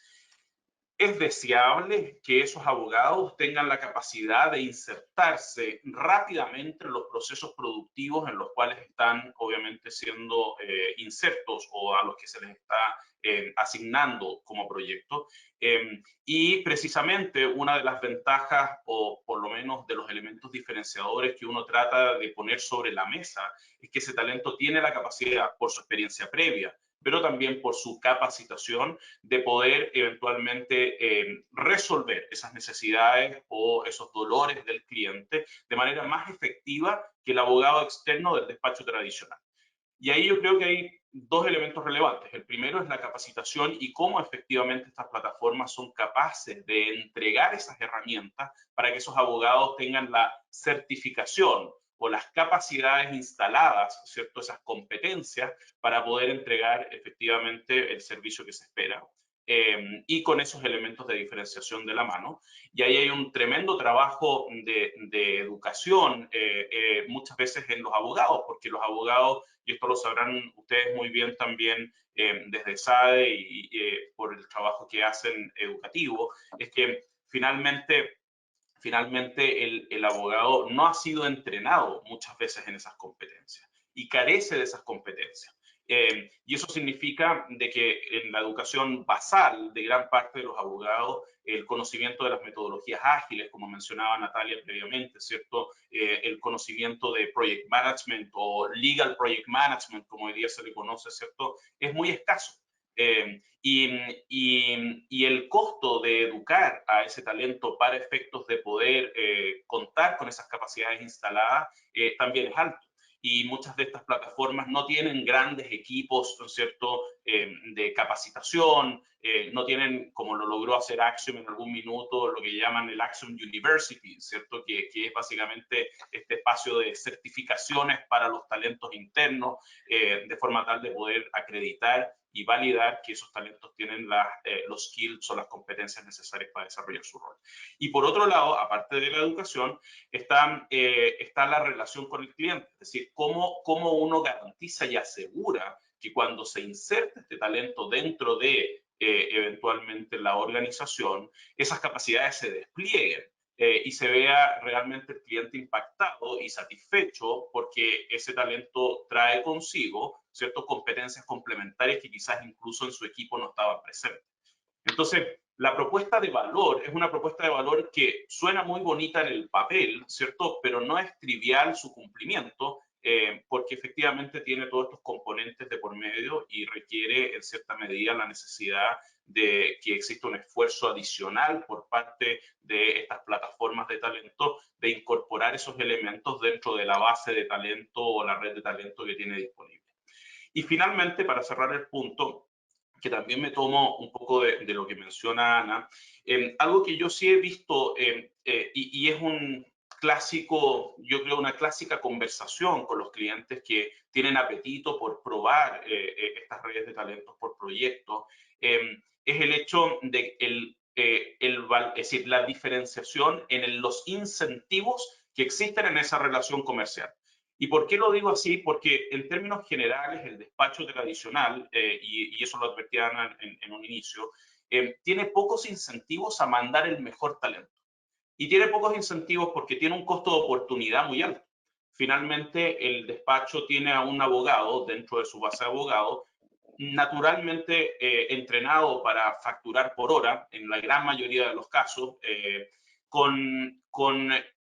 deseable que esos abogados tengan la capacidad de insertarse rápidamente en los procesos productivos en los cuales están obviamente siendo insertos o a los que se les está asignando como proyecto. Y precisamente una de las ventajas, o por lo menos de los elementos diferenciadores que uno trata de poner sobre la mesa, es que ese talento tiene la capacidad, por su experiencia previa, pero también por su capacitación, de poder eventualmente resolver esas necesidades o esos dolores del cliente de manera más efectiva que el abogado externo del despacho tradicional. Y ahí yo creo que hay dos elementos relevantes. El primero es la capacitación y cómo efectivamente estas plataformas son capaces de entregar esas herramientas para que esos abogados tengan la certificación o las capacidades instaladas, ¿cierto? Esas competencias para poder entregar efectivamente el servicio que se espera. Y con esos elementos de diferenciación de la mano. Y ahí hay un tremendo trabajo de educación, muchas veces en los abogados, porque los abogados, y esto lo sabrán ustedes muy bien también desde SADE y por el trabajo que hacen educativo, es que finalmente el abogado no ha sido entrenado muchas veces en esas competencias y carece de esas competencias. Y eso significa de que en la educación basal de gran parte de los abogados, el conocimiento de las metodologías ágiles, como mencionaba Natalia previamente, ¿cierto? El conocimiento de project management o legal project management, como hoy día se le conoce, ¿cierto? Es muy escaso. Y el costo de educar a ese talento para efectos de poder contar con esas capacidades instaladas también es alto. Y muchas de estas plataformas no tienen grandes equipos, ¿no es cierto?, de capacitación, no tienen, como lo logró hacer Axiom en algún minuto, lo que llaman el Axiom University, ¿cierto?, que es básicamente este espacio de certificaciones para los talentos internos, de forma tal de poder acreditar y validar que esos talentos tienen los skills o las competencias necesarias para desarrollar su rol. Y por otro lado, aparte de la educación, está la relación con el cliente, es decir, cómo uno garantiza y asegura que cuando se inserta este talento dentro de eventualmente la organización, esas capacidades se desplieguen y se vea realmente el cliente impactado y satisfecho porque ese talento trae consigo ciertas competencias complementarias que quizás incluso en su equipo no estaban presentes. Entonces, la propuesta de valor es una propuesta de valor que suena muy bonita en el papel, ¿cierto? Pero no es trivial su cumplimiento, porque efectivamente tiene todos estos componentes de por medio y requiere en cierta medida la necesidad de que exista un esfuerzo adicional por parte de estas plataformas de talento de incorporar esos elementos dentro de la base de talento o la red de talento que tiene disponible. Y finalmente, para cerrar el punto, que también me tomo un poco de lo que menciona Ana, algo que yo sí he visto y es un clásico, yo creo una clásica conversación con los clientes que tienen apetito por probar estas redes de talentos por proyectos, es el hecho de es decir, la diferenciación en los incentivos que existen en esa relación comercial. ¿Y por qué lo digo así? Porque en términos generales el despacho tradicional, y eso lo advertía Ana en un inicio, tiene pocos incentivos a mandar el mejor talento. y tiene pocos incentivos porque tiene un costo de oportunidad muy alto. Finalmente, el despacho tiene a un abogado dentro de su base de abogados, naturalmente entrenado para facturar por hora, en la gran mayoría de los casos, con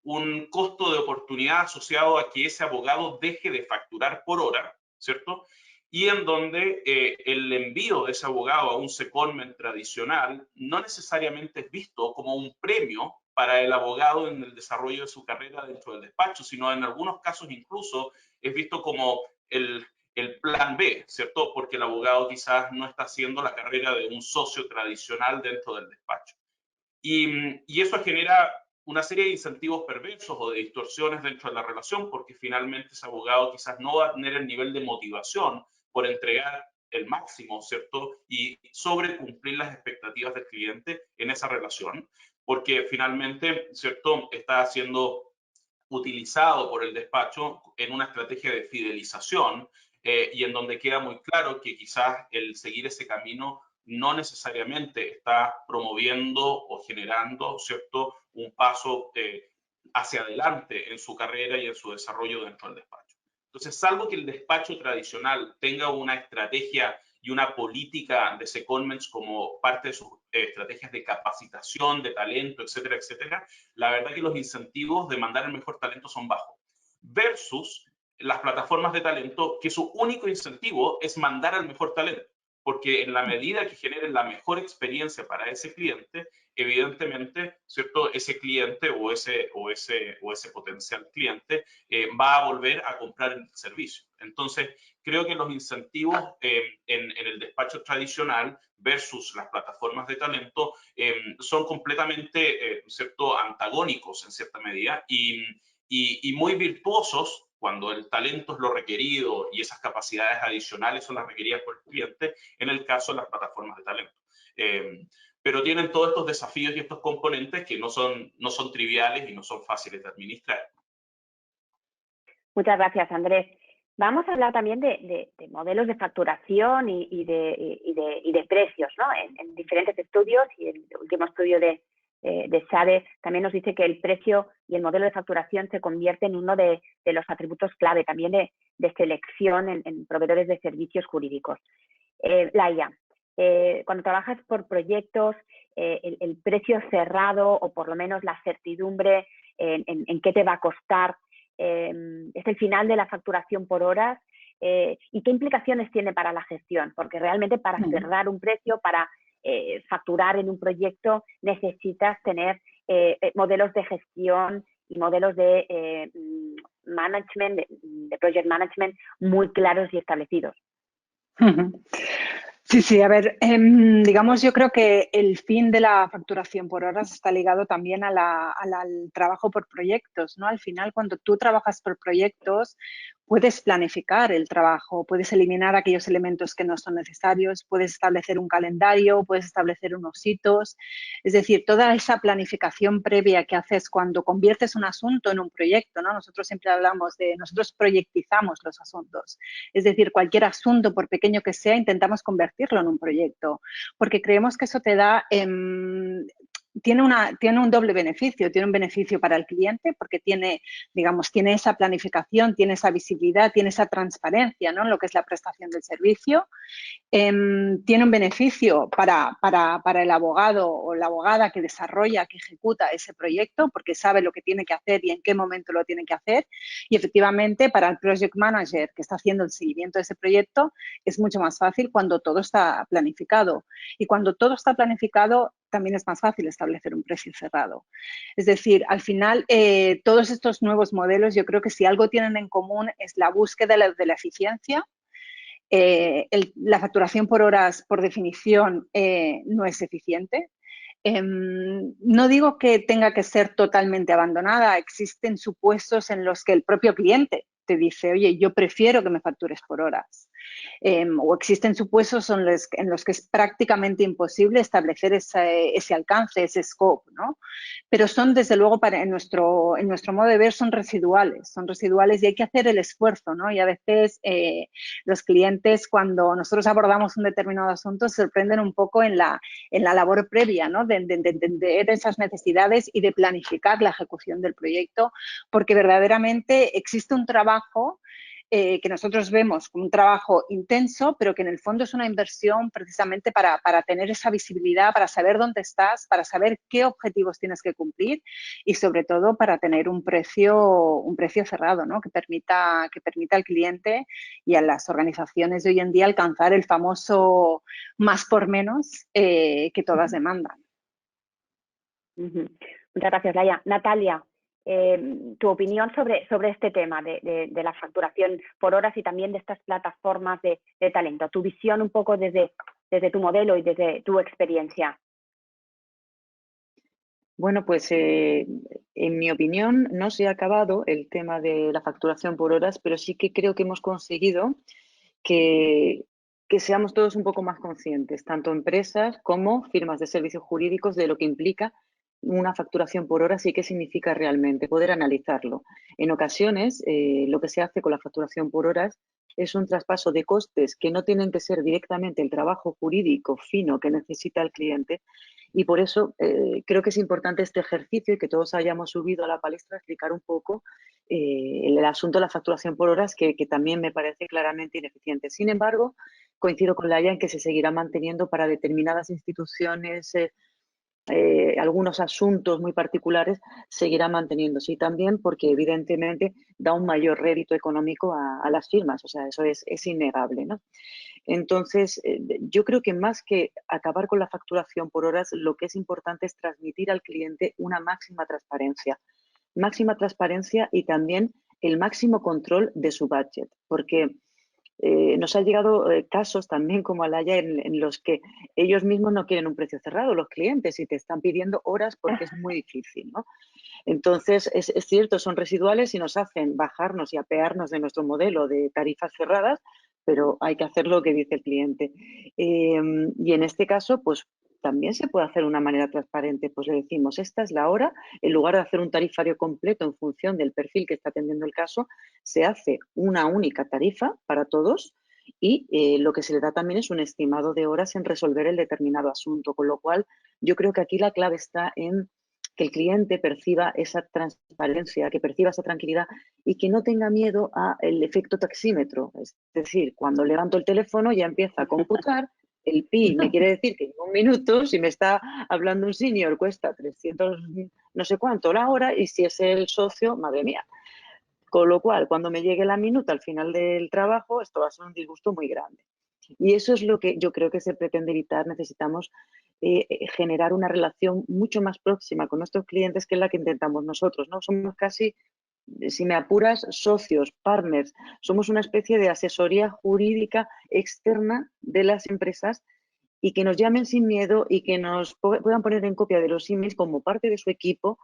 un costo de oportunidad asociado a que ese abogado deje de facturar por hora, ¿cierto? Y en donde el envío de ese abogado a un secondment tradicional no necesariamente es visto como un premio para el abogado en el desarrollo de su carrera dentro del despacho, sino en algunos casos incluso es visto como el plan B, ¿cierto? Porque el abogado quizás no está haciendo la carrera de un socio tradicional dentro del despacho. Y eso genera una serie de incentivos perversos o de distorsiones dentro de la relación, porque finalmente ese abogado quizás no va a tener el nivel de motivación por entregar el máximo, ¿cierto? Y sobre cumplir las expectativas del cliente en esa relación, porque finalmente, ¿cierto? Está siendo utilizado por el despacho en una estrategia de fidelización y en donde queda muy claro que quizás el seguir ese camino no necesariamente está promoviendo o generando, ¿cierto?, un paso hacia adelante en su carrera y en su desarrollo dentro del despacho. Entonces, salvo que el despacho tradicional tenga una estrategia y una política de secondments como parte de sus estrategias de capacitación, de talento, etcétera, etcétera, la verdad que los incentivos de mandar el mejor talento son bajos. Versus las plataformas de talento, que su único incentivo es mandar al mejor talento. Porque en la medida que generen la mejor experiencia para ese cliente, evidentemente, ¿cierto? Ese cliente o ese potencial cliente va a volver a comprar el servicio. Entonces, creo que los incentivos en el despacho tradicional versus las plataformas de talento son completamente, ¿cierto?, antagónicos en cierta medida y muy virtuosos cuando el talento es lo requerido y esas capacidades adicionales son las requeridas por el cliente, en el caso de las plataformas de talento. Pero tienen todos estos desafíos y estos componentes que no son triviales y no son fáciles de administrar. Muchas gracias, Andrés. Vamos a hablar también de modelos de facturación y de precios, ¿no? En diferentes estudios, y el último estudio de SADE también nos dice que el precio y el modelo de facturación se convierte en uno de los atributos clave también de selección en proveedores de servicios jurídicos. Laia, cuando trabajas por proyectos, el precio cerrado o por lo menos la certidumbre en qué te va a costar es el final de la facturación por horas y qué implicaciones tiene para la gestión, porque realmente para cerrar un precio, para facturar en un proyecto, necesitas tener modelos de gestión y modelos de management, de project management muy claros y establecidos. Sí, a ver, digamos, yo creo que el fin de la facturación por horas está ligado también al trabajo por proyectos, ¿no? Al final, cuando tú trabajas por proyectos, puedes planificar el trabajo, puedes eliminar aquellos elementos que no son necesarios, puedes establecer un calendario, puedes establecer unos hitos. Es decir, toda esa planificación previa que haces cuando conviertes un asunto en un proyecto, ¿no? Nosotros siempre hablamos nosotros proyectizamos los asuntos. Es decir, cualquier asunto, por pequeño que sea, intentamos convertirlo en un proyecto, porque creemos que eso te da... tiene un doble beneficio. Tiene un beneficio para el cliente porque tiene esa planificación, tiene esa visibilidad, tiene esa transparencia, ¿no?, en lo que es la prestación del servicio. Tiene un beneficio para el abogado o la abogada que desarrolla, que ejecuta ese proyecto, porque sabe lo que tiene que hacer y en qué momento lo tiene que hacer. Y efectivamente, para el project manager que está haciendo el seguimiento de ese proyecto, es mucho más fácil cuando todo está planificado. Y cuando todo está planificado, también es más fácil establecer un precio cerrado. Es decir, al final, todos estos nuevos modelos, yo creo que si algo tienen en común es la búsqueda de la eficiencia. La facturación por horas, por definición, no es eficiente. No digo que tenga que ser totalmente abandonada. Existen supuestos en los que el propio cliente te dice, oye, yo prefiero que me factures por horas. o existen supuestos en los que es prácticamente imposible establecer ese alcance, ese scope, ¿no? Pero son, desde luego, en nuestro modo de ver, son residuales y hay que hacer el esfuerzo, ¿no? Y a veces los clientes, cuando nosotros abordamos un determinado asunto, se sorprenden un poco en la labor previa, ¿no? De entender esas necesidades y de planificar la ejecución del proyecto, porque verdaderamente existe un trabajo que nosotros vemos como un trabajo intenso, pero que en el fondo es una inversión precisamente para tener esa visibilidad, para saber dónde estás, para saber qué objetivos tienes que cumplir y sobre todo para tener un precio cerrado, ¿no? que permita al cliente y a las organizaciones de hoy en día alcanzar el famoso más por menos que todas demandan. Muchas gracias, Laia. Natalia, tu opinión sobre este tema de la facturación por horas y también de estas plataformas de talento, tu visión un poco desde tu modelo y desde tu experiencia. Bueno, pues en mi opinión no se ha acabado el tema de la facturación por horas, pero sí que creo que hemos conseguido que seamos todos un poco más conscientes, tanto empresas como firmas de servicios jurídicos, de lo que implica una facturación por horas y qué significa realmente, poder analizarlo. En ocasiones, lo que se hace con la facturación por horas es un traspaso de costes que no tienen que ser directamente el trabajo jurídico fino que necesita el cliente, y por eso creo que es importante este ejercicio y que todos hayamos subido a la palestra a explicar un poco el asunto de la facturación por horas, que también me parece claramente ineficiente. Sin embargo, coincido con Laia en que se seguirá manteniendo para determinadas instituciones, algunos asuntos muy particulares, seguirá manteniéndose, y también porque evidentemente da un mayor rédito económico a las firmas, o sea, eso es innegable, ¿no? Entonces, yo creo que más que acabar con la facturación por horas, lo que es importante es transmitir al cliente una máxima transparencia y también el máximo control de su budget, porque nos han llegado casos también como Alaya en los que ellos mismos no quieren un precio cerrado, los clientes, y te están pidiendo horas porque es muy difícil, ¿no? Entonces, es cierto, son residuales y nos hacen bajarnos y apearnos de nuestro modelo de tarifas cerradas, pero hay que hacer lo que dice el cliente. Y en este caso, pues también se puede hacer de una manera transparente. Pues le decimos, esta es la hora, en lugar de hacer un tarifario completo en función del perfil que está atendiendo el caso, se hace una única tarifa para todos y lo que se le da también es un estimado de horas en resolver el determinado asunto. Con lo cual, yo creo que aquí la clave está en que el cliente perciba esa transparencia, que perciba esa tranquilidad y que no tenga miedo al efecto taxímetro. Es decir, cuando levanto el teléfono ya empieza a computar, el pi me quiere decir que en un minuto, si me está hablando un senior, cuesta 300 no sé cuánto la hora, y si es el socio, madre mía. Con lo cual, cuando me llegue la minuta al final del trabajo, esto va a ser un disgusto muy grande. Y eso es lo que yo creo que se pretende evitar. Necesitamos generar una relación mucho más próxima con nuestros clientes, que es la que intentamos nosotros, ¿no? Somos casi, si me apuras, socios, partners. Somos una especie de asesoría jurídica externa de las empresas, y que nos llamen sin miedo y que nos puedan poner en copia de los emails como parte de su equipo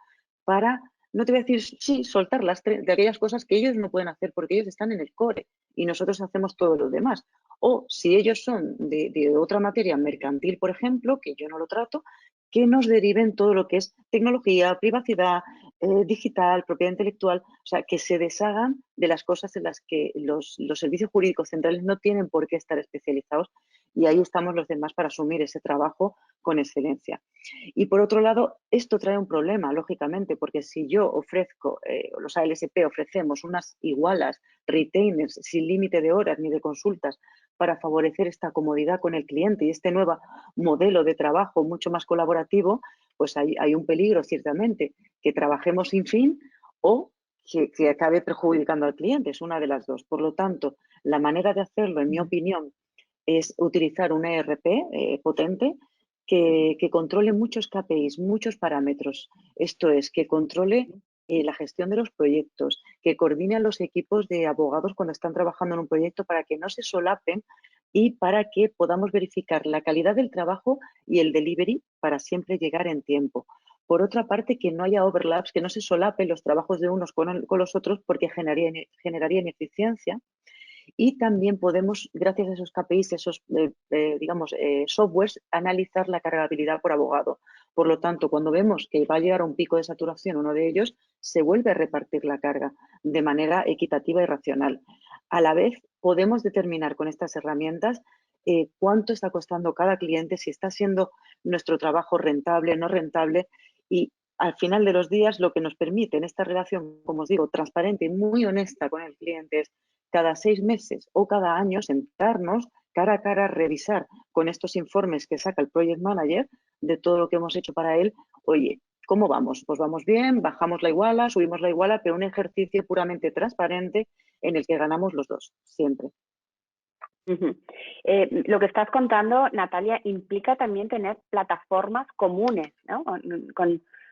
para, no te voy a decir sí, soltar de aquellas cosas que ellos no pueden hacer porque ellos están en el core y nosotros hacemos todo lo demás. O si ellos son de otra materia mercantil, por ejemplo, que yo no lo trato, que nos deriven todo lo que es tecnología, privacidad, digital, propiedad intelectual, o sea, que se deshagan de las cosas en las que los servicios jurídicos centrales no tienen por qué estar especializados, y ahí estamos los demás para asumir ese trabajo con excelencia. Y por otro lado, esto trae un problema, lógicamente, porque si yo ofrezco, los ALSP ofrecemos unas igualas retainers sin límite de horas ni de consultas para favorecer esta comodidad con el cliente y este nuevo modelo de trabajo mucho más colaborativo, pues hay un peligro, ciertamente, que trabajemos sin fin o que acabe perjudicando al cliente. Es una de las dos. Por lo tanto, la manera de hacerlo, en mi opinión, es utilizar un ERP potente que controle muchos KPIs, muchos parámetros. Esto es, que controle la gestión de los proyectos, que coordine a los equipos de abogados cuando están trabajando en un proyecto para que no se solapen y para que podamos verificar la calidad del trabajo y el delivery para siempre llegar en tiempo. Por otra parte, que no haya overlaps, que no se solapen los trabajos de unos con los otros, porque generaría ineficiencia. Y también podemos, gracias a esos KPIs, esos, softwares, analizar la cargabilidad por abogado. Por lo tanto, cuando vemos que va a llegar a un pico de saturación uno de ellos, se vuelve a repartir la carga de manera equitativa y racional. A la vez, podemos determinar con estas herramientas cuánto está costando cada cliente, si está siendo nuestro trabajo rentable, no rentable, y al final de los días lo que nos permite en esta relación, como os digo, transparente y muy honesta con el cliente es cada 6 meses o cada año sentarnos cara a cara, revisar con estos informes que saca el Project Manager de todo lo que hemos hecho para él. Oye, ¿cómo vamos? Pues vamos bien, bajamos la iguala, subimos la iguala, pero un ejercicio puramente transparente en el que ganamos los dos, siempre. Lo que estás contando, Natalia, implica también tener plataformas comunes, ¿no?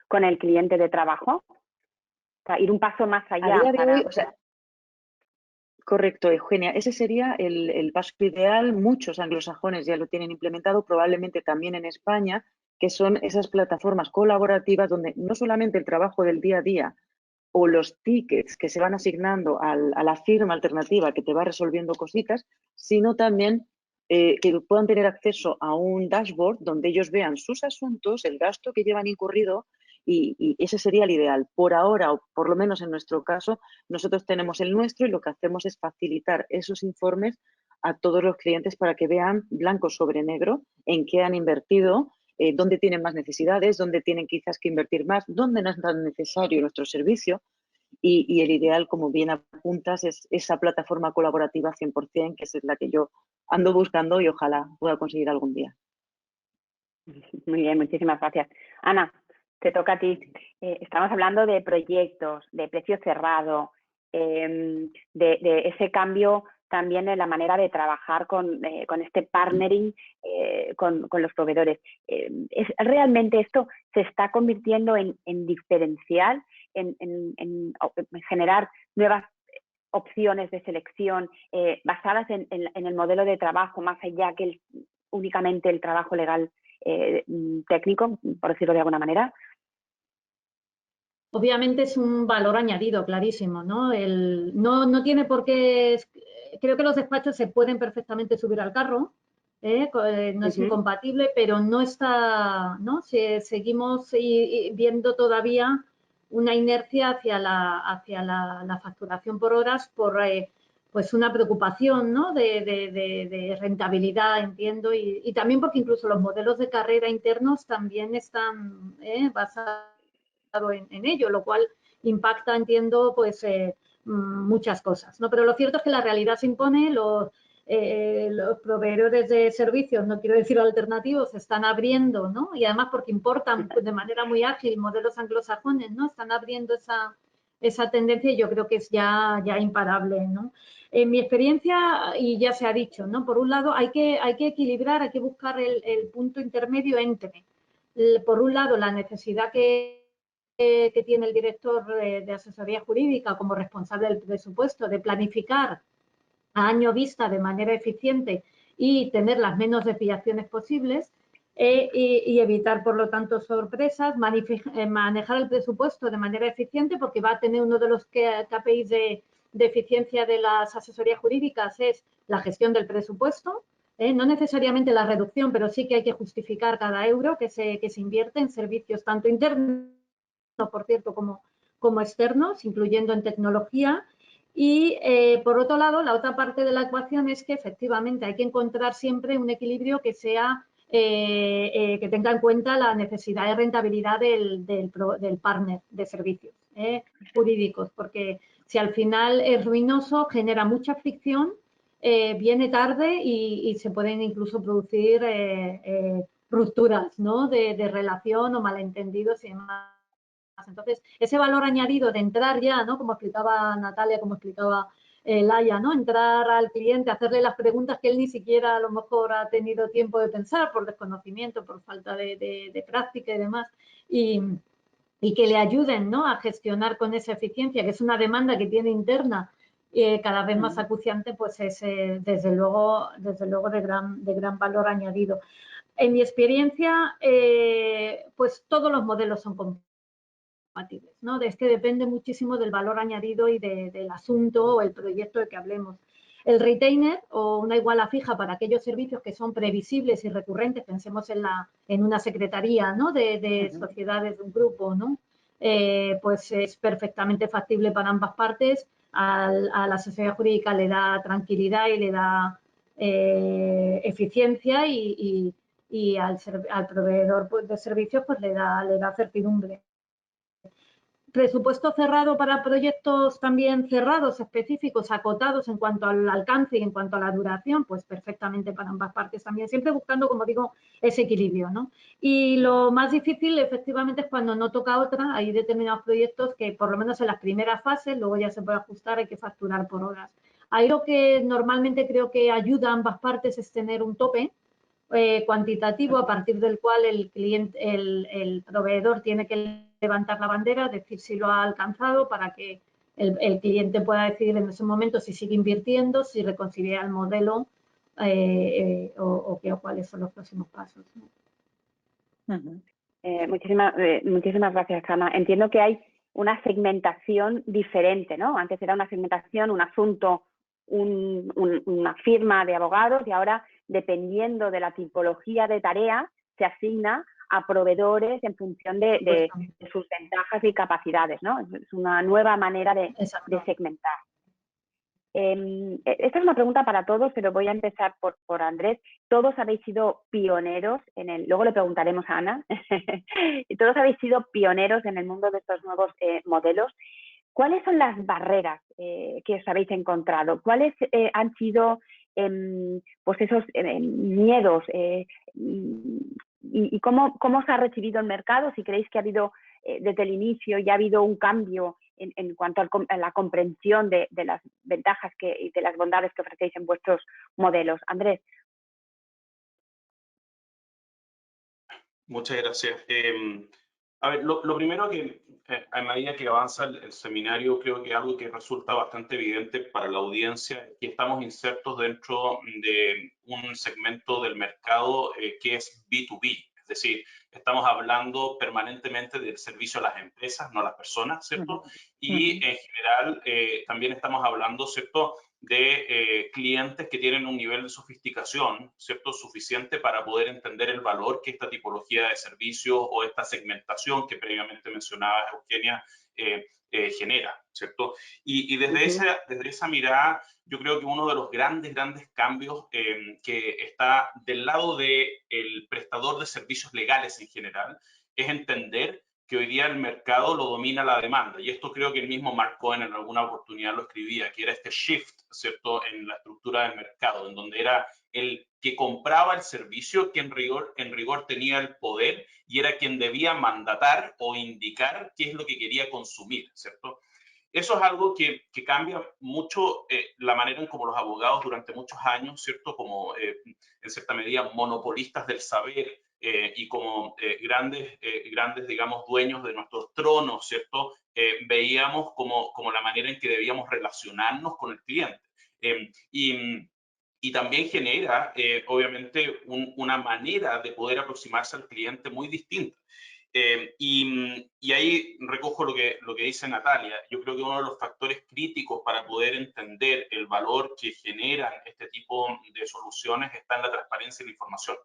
con el cliente de trabajo. O sea, ir un paso más allá. A día de hoy, correcto, Eugenia. Ese sería el paso ideal. Muchos anglosajones ya lo tienen implementado, probablemente también en España, que son esas plataformas colaborativas donde no solamente el trabajo del día a día o los tickets que se van asignando a la firma alternativa que te va resolviendo cositas, sino también que puedan tener acceso a un dashboard donde ellos vean sus asuntos, el gasto que llevan incurrido, y ese sería el ideal. Por ahora, o por lo menos en nuestro caso, nosotros tenemos el nuestro y lo que hacemos es facilitar esos informes a todos los clientes para que vean blanco sobre negro en qué han invertido, dónde tienen más necesidades, dónde tienen quizás que invertir más, dónde no es tan necesario nuestro servicio. Y el ideal, como bien apuntas, es esa plataforma colaborativa 100%, que es la que yo ando buscando y ojalá pueda conseguir algún día. Muy bien, muchísimas gracias. Ana, te toca a ti. Estamos hablando de proyectos, de precio cerrado, de ese cambio también en la manera de trabajar con este partnering con los proveedores. ¿Realmente esto se está convirtiendo en diferencial, en generar nuevas opciones de selección basadas en el modelo de trabajo, más allá que únicamente el trabajo legal técnico, por decirlo de alguna manera? Obviamente es un valor añadido, clarísimo, ¿no? No tiene por qué. Creo que los despachos se pueden perfectamente subir al carro, no es incompatible, pero no está, ¿no? Seguimos viendo todavía una inercia hacia la facturación por horas por pues una preocupación, ¿no? de rentabilidad, entiendo, y también porque incluso los modelos de carrera internos también están basados en ello, lo cual impacta, entiendo, pues muchas cosas, ¿no? Pero lo cierto es que la realidad se impone, los proveedores de servicios, no quiero decir alternativos, se están abriendo, ¿no? Y además porque importan de manera muy ágil modelos anglosajones, ¿no? Están abriendo esa tendencia y yo creo que es ya imparable, ¿no? En mi experiencia, y ya se ha dicho, ¿no? Por un lado, hay que equilibrar, hay que buscar el punto intermedio entre, por un lado, la necesidad que tiene el director de asesoría jurídica como responsable del presupuesto de planificar a año vista de manera eficiente y tener las menos desviaciones posibles y evitar, por lo tanto, sorpresas, manejar el presupuesto de manera eficiente porque va a tener uno de los KPIs de eficiencia de las asesorías jurídicas es la gestión del presupuesto. No necesariamente la reducción, pero sí que hay que justificar cada euro que se invierte en servicios tanto internos, por cierto, como externos, incluyendo en tecnología. Y, por otro lado, la otra parte de la ecuación es que, efectivamente, hay que encontrar siempre un equilibrio que sea que tenga en cuenta la necesidad de rentabilidad del partner de servicios jurídicos, porque si al final es ruinoso, genera mucha fricción, viene tarde y se pueden incluso producir rupturas, ¿no? de relación o malentendidos y demás. Entonces, ese valor añadido de entrar ya, ¿no? Como explicaba Natalia, como explicaba Laia, ¿no? Entrar al cliente, hacerle las preguntas que él ni siquiera a lo mejor ha tenido tiempo de pensar por desconocimiento, por falta de práctica y demás, y que le ayuden, ¿no? A gestionar con esa eficiencia, que es una demanda que tiene interna cada vez más acuciante, pues es desde luego de gran valor añadido. En mi experiencia, pues todos los modelos son compatibles, ¿no? Es que depende muchísimo del valor añadido y del asunto o el proyecto de que hablemos. El retainer o una iguala fija para aquellos servicios que son previsibles y recurrentes, pensemos en una secretaría, ¿no? de sociedades de un grupo, ¿no? Pues es perfectamente factible para ambas partes. A la sociedad jurídica le da tranquilidad y le da eficiencia y al proveedor pues, de servicios pues le da certidumbre. Presupuesto cerrado para proyectos también cerrados, específicos, acotados en cuanto al alcance y en cuanto a la duración, pues perfectamente para ambas partes también, siempre buscando, como digo, ese equilibrio, ¿no? Y lo más difícil, efectivamente, es cuando no toca otra. Hay determinados proyectos que, por lo menos en las primeras fases, luego ya se puede ajustar, hay que facturar por horas. Ahí lo que normalmente creo que ayuda a ambas partes es tener un tope cuantitativo a partir del cual el cliente, el proveedor tiene que levantar la bandera, decir si lo ha alcanzado para que el cliente pueda decidir en ese momento si sigue invirtiendo, si reconsidera el modelo o cuáles son los próximos pasos, ¿no? Muchísimas gracias, Ana. Entiendo que hay una segmentación diferente, ¿no? Antes era una segmentación, un asunto, una firma de abogados, y ahora, dependiendo de la tipología de tarea, se asigna a proveedores en función de sus ventajas y capacidades, ¿no? Es una nueva manera de segmentar. Esta es una pregunta para todos, pero voy a empezar por Andrés. Todos habéis sido pioneros luego le preguntaremos a Ana, todos habéis sido pioneros en el mundo de estos nuevos modelos. ¿Cuáles son las barreras que os habéis encontrado? ¿Cuáles han sido pues esos miedos? ¿Y cómo se ha recibido el mercado? Si creéis que ha habido, desde el inicio, ya ha habido un cambio en cuanto a la comprensión de las ventajas y de las bondades que ofrecéis en vuestros modelos. Andrés. Muchas gracias. A ver, lo primero que a medida que avanza el seminario, creo que algo que resulta bastante evidente para la audiencia es que estamos insertos dentro de un segmento del mercado que es B2B. Es decir, estamos hablando permanentemente del servicio a las empresas, no a las personas, ¿cierto? Y en general también estamos hablando, ¿cierto?, de clientes que tienen un nivel de sofisticación, ¿cierto?, suficiente para poder entender el valor que esta tipología de servicios o esta segmentación que previamente mencionaba Eugenia genera, ¿cierto? Y desde esa mirada, yo creo que uno de los grandes cambios que está del lado del prestador de servicios legales en general es entender que hoy día el mercado lo domina la demanda. Y esto creo que el mismo Mark Cohen en alguna oportunidad lo escribía, que era este shift, ¿cierto?, en la estructura del mercado, en donde era el que compraba el servicio que en rigor tenía el poder y era quien debía mandatar o indicar qué es lo que quería consumir, ¿cierto? Eso es algo que cambia mucho la manera en cómo los abogados durante muchos años, ¿cierto?, como en cierta medida monopolistas del saber y como grandes, digamos, dueños de nuestros tronos, ¿cierto?, veíamos como la manera en que debíamos relacionarnos con el cliente. Y también genera, obviamente, una manera de poder aproximarse al cliente muy distinta. Y ahí recojo lo que dice Natalia. Yo creo que uno de los factores críticos para poder entender el valor que generan este tipo de soluciones está en la transparencia de la información.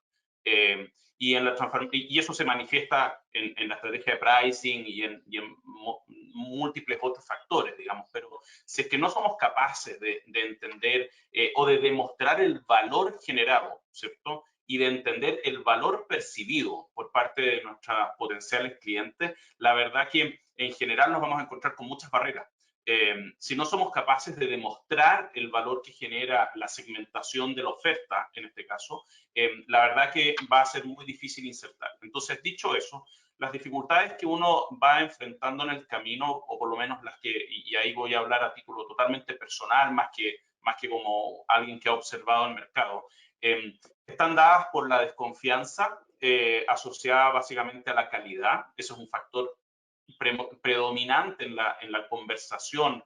Y eso se manifiesta en la estrategia de pricing y en múltiples otros factores, digamos. Pero si es que no somos capaces de entender o de demostrar el valor generado, ¿cierto?, y de entender el valor percibido por parte de nuestros potenciales clientes, la verdad que en general nos vamos a encontrar con muchas barreras. Si no somos capaces de demostrar el valor que genera la segmentación de la oferta, en este caso, la verdad que va a ser muy difícil insertar. Entonces, dicho eso, las dificultades que uno va enfrentando en el camino, o por lo menos las que, y ahí voy a hablar a título totalmente personal, más que como alguien que ha observado el mercado, están dadas por la desconfianza asociada básicamente a la calidad. Eso es un factor predominante en la conversación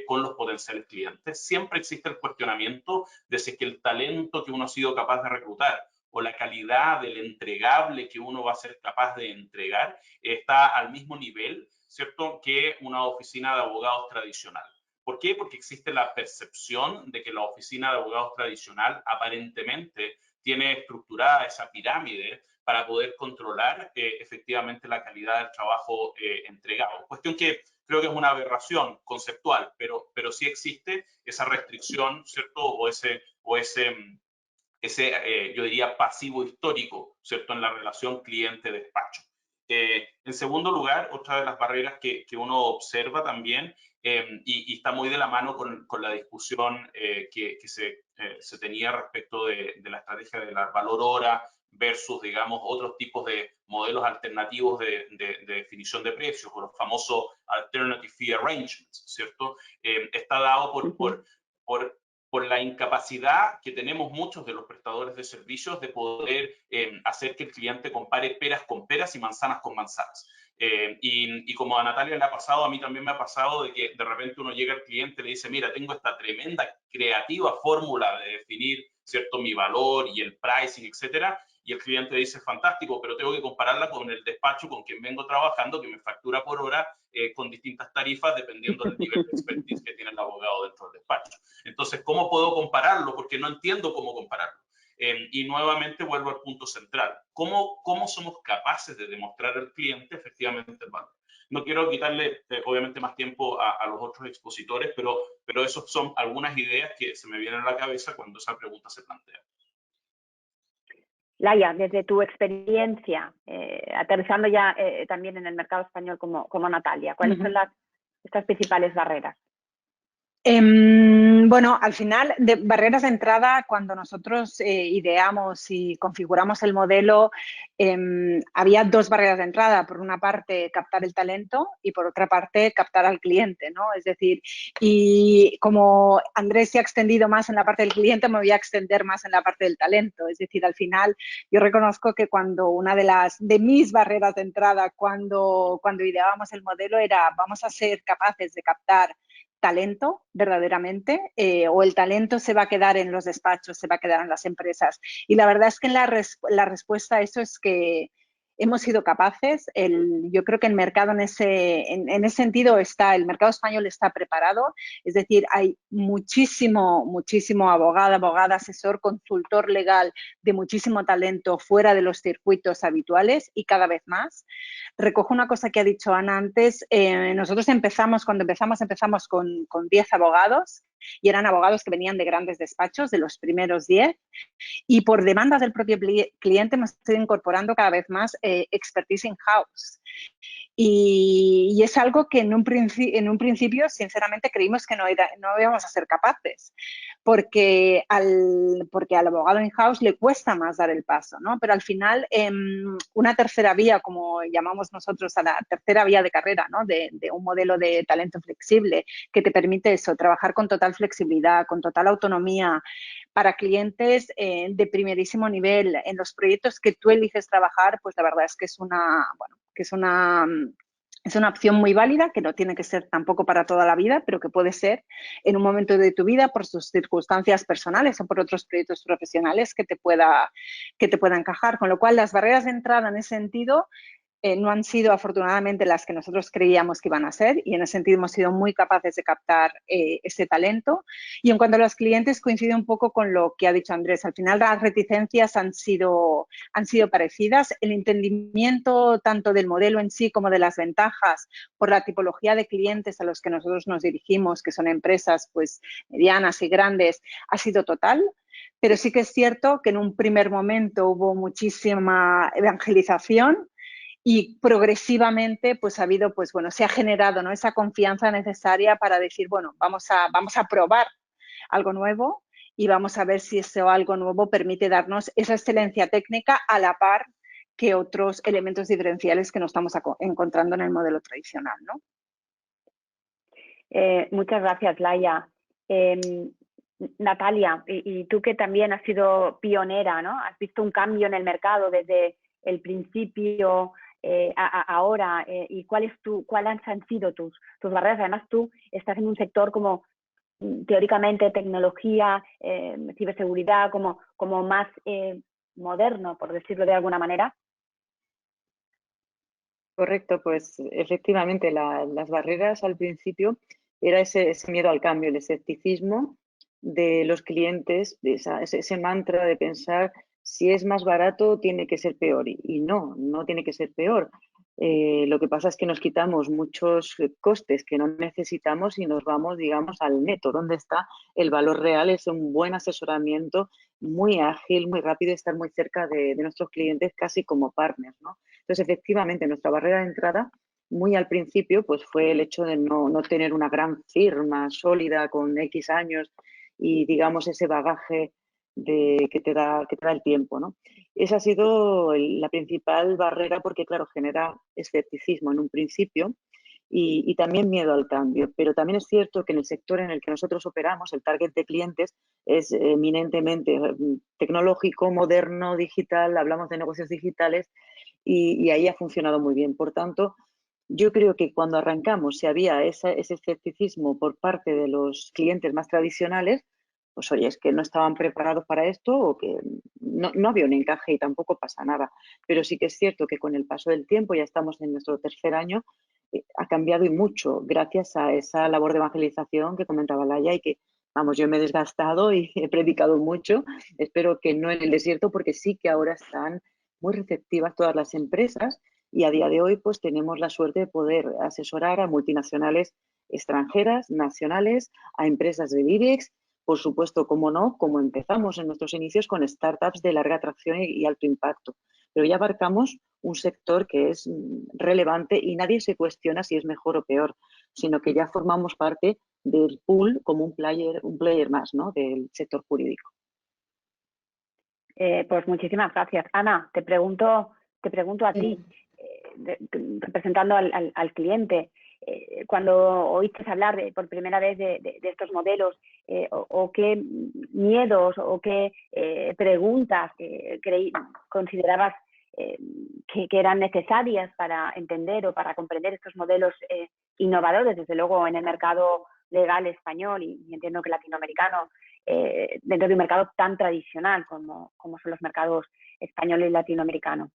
con los potenciales clientes. Siempre existe el cuestionamiento de si es que el talento que uno ha sido capaz de reclutar o la calidad del entregable que uno va a ser capaz de entregar está al mismo nivel, ¿cierto?, que una oficina de abogados tradicional. ¿Por qué? Porque existe la percepción de que la oficina de abogados tradicional aparentemente tiene estructurada esa pirámide para poder controlar efectivamente la calidad del trabajo entregado. Cuestión que creo que es una aberración conceptual, pero sí existe esa restricción, ¿cierto? O ese yo diría, pasivo histórico, ¿cierto? En la relación cliente-despacho. En segundo lugar, otra de las barreras que uno observa también, y está muy de la mano con la discusión que se tenía respecto de la estrategia de la valor hora versus, digamos, otros tipos de modelos alternativos de definición de precios, o los famosos alternative fee arrangements, ¿cierto? Está dado por la incapacidad que tenemos muchos de los prestadores de servicios de poder hacer que el cliente compare peras con peras y manzanas con manzanas. Y como a Natalia le ha pasado, a mí también me ha pasado de que de repente uno llega al cliente y le dice, mira, tengo esta tremenda creativa fórmula de definir, ¿cierto?, mi valor y el pricing, etcétera, y el cliente dice, fantástico, pero tengo que compararla con el despacho con quien vengo trabajando, que me factura por hora con distintas tarifas dependiendo del nivel de expertise que tiene el abogado dentro del despacho. Entonces, ¿cómo puedo compararlo? Porque no entiendo cómo compararlo. Y nuevamente vuelvo al punto central. ¿Cómo somos capaces de demostrar al cliente efectivamente el valor? No quiero quitarle, obviamente, más tiempo a los otros expositores, pero esas son algunas ideas que se me vienen a la cabeza cuando esa pregunta se plantea. Laia, desde tu experiencia, aterrizando ya también en el mercado español como Natalia, ¿cuáles son estas principales barreras? Bueno, al final, de barreras de entrada, cuando nosotros ideamos y configuramos el modelo, había dos barreras de entrada. Por una parte, captar el talento y por otra parte, captar al cliente, ¿no? Es decir, y como Andrés se ha extendido más en la parte del cliente, me voy a extender más en la parte del talento. Es decir, al final, yo reconozco que cuando una de mis barreras de entrada, cuando ideábamos el modelo, era vamos a ser capaces de captar talento verdaderamente o el talento se va a quedar en los despachos, se va a quedar en las empresas. Y la verdad es que la respuesta a eso es que hemos sido capaces. Yo creo que el mercado en ese sentido el mercado español está preparado. Es decir, hay muchísimo abogada, asesor, consultor legal de muchísimo talento fuera de los circuitos habituales y cada vez más. Recojo una cosa que ha dicho Ana antes. Nosotros cuando empezamos con 10 abogados y eran abogados que venían de grandes despachos, de los primeros 10, y por demandas del propio cliente hemos ido incorporando cada vez más expertise in-house. Y es algo que en un principio, sinceramente, creímos que no íbamos a ser capaces, porque al abogado in-house le cuesta más dar el paso, ¿no? Pero al final, una tercera vía, como llamamos nosotros a la tercera vía de carrera, ¿no? De un modelo de talento flexible que te permite eso, trabajar con total flexibilidad, con total autonomía, para clientes de primerísimo nivel. En los proyectos que tú eliges trabajar, pues la verdad es que es una opción muy válida, que no tiene que ser tampoco para toda la vida, pero que puede ser en un momento de tu vida por tus circunstancias personales o por otros proyectos profesionales que te pueda encajar. Con lo cual, las barreras de entrada en ese sentido no han sido afortunadamente las que nosotros creíamos que iban a ser, y en ese sentido hemos sido muy capaces de captar ese talento. Y en cuanto a los clientes, coincide un poco con lo que ha dicho Andrés. Al final las reticencias han sido parecidas. El entendimiento tanto del modelo en sí como de las ventajas por la tipología de clientes a los que nosotros nos dirigimos, que son empresas pues medianas y grandes, ha sido total. Pero sí que es cierto que en un primer momento hubo muchísima evangelización y progresivamente pues se ha generado, ¿no?, esa confianza necesaria para decir, bueno, vamos a probar algo nuevo y vamos a ver si ese algo nuevo permite darnos esa excelencia técnica a la par que otros elementos diferenciales que no estamos encontrando en el modelo tradicional, ¿no? Muchas gracias, Laia. Natalia, y tú que también has sido pionera, ¿no? Has visto un cambio en el mercado desde el principio ahora, y cuáles han sido tus barreras. Además, tú estás en un sector como teóricamente tecnología, ciberseguridad, como más moderno, por decirlo de alguna manera. Correcto, pues efectivamente las barreras al principio era ese miedo al cambio, el escepticismo de los clientes, de ese mantra de pensar si es más barato tiene que ser peor y no tiene que ser peor. Lo que pasa es que nos quitamos muchos costes que no necesitamos y nos vamos, digamos, al neto, donde está el valor real, es un buen asesoramiento muy ágil, muy rápido, estar muy cerca de nuestros clientes casi como partners, ¿no? Entonces, efectivamente, nuestra barrera de entrada muy al principio pues fue el hecho de no tener una gran firma sólida con X años y digamos ese bagaje que te da el tiempo, ¿no? Esa ha sido la principal barrera porque, claro, genera escepticismo en un principio y también miedo al cambio. Pero también es cierto que en el sector en el que nosotros operamos, el target de clientes es eminentemente tecnológico, moderno, digital, hablamos de negocios digitales y ahí ha funcionado muy bien. Por tanto, yo creo que cuando arrancamos, si había ese escepticismo por parte de los clientes más tradicionales, pues oye, es que no estaban preparados para esto o que no había un encaje y tampoco pasa nada. Pero sí que es cierto que con el paso del tiempo, ya estamos en nuestro tercer año, ha cambiado y mucho gracias a esa labor de evangelización que comentaba Laia y que, vamos, yo me he desgastado y he predicado mucho. Espero que no en el desierto porque sí que ahora están muy receptivas todas las empresas y a día de hoy pues tenemos la suerte de poder asesorar a multinacionales extranjeras, nacionales, a empresas de IBEX, por supuesto, como no, como empezamos en nuestros inicios con startups de larga atracción y alto impacto. Pero ya abarcamos un sector que es relevante y nadie se cuestiona si es mejor o peor, sino que ya formamos parte del pool como un player más, ¿no?, del sector jurídico. Pues muchísimas gracias. Ana, te pregunto a ti, representando al cliente, cuando oíste hablar por primera vez de estos modelos, o qué miedos o qué preguntas considerabas que eran necesarias para entender o para comprender estos modelos innovadores, desde luego en el mercado legal español y entiendo que latinoamericano, dentro de un mercado tan tradicional como son los mercados español y latinoamericano.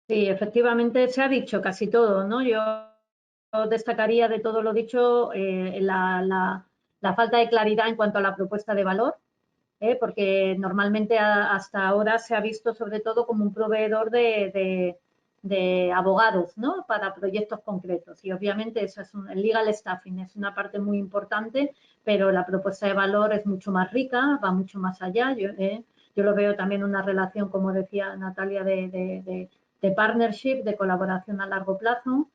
Sí, efectivamente se ha dicho casi todo, ¿no? Yo destacaría de todo lo dicho la falta de claridad en cuanto a la propuesta de valor, porque normalmente hasta ahora se ha visto sobre todo como un proveedor de abogados, ¿no?, para proyectos concretos. Y obviamente eso es el legal staffing es una parte muy importante, pero la propuesta de valor es mucho más rica, va mucho más allá. Yo lo veo también una relación, como decía Natalia, de partnership, de colaboración a largo plazo,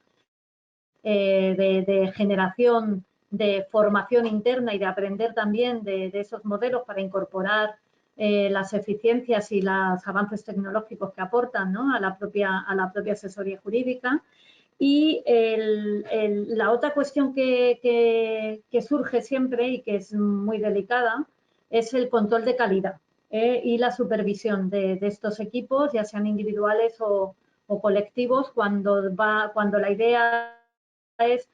de generación de formación interna y de aprender también de esos modelos para incorporar las eficiencias y los avances tecnológicos que aportan, ¿no?, a la propia asesoría jurídica. Y la otra cuestión que surge siempre y que es muy delicada es el control de calidad y la supervisión de estos equipos, ya sean individuales o colectivos, cuando la idea es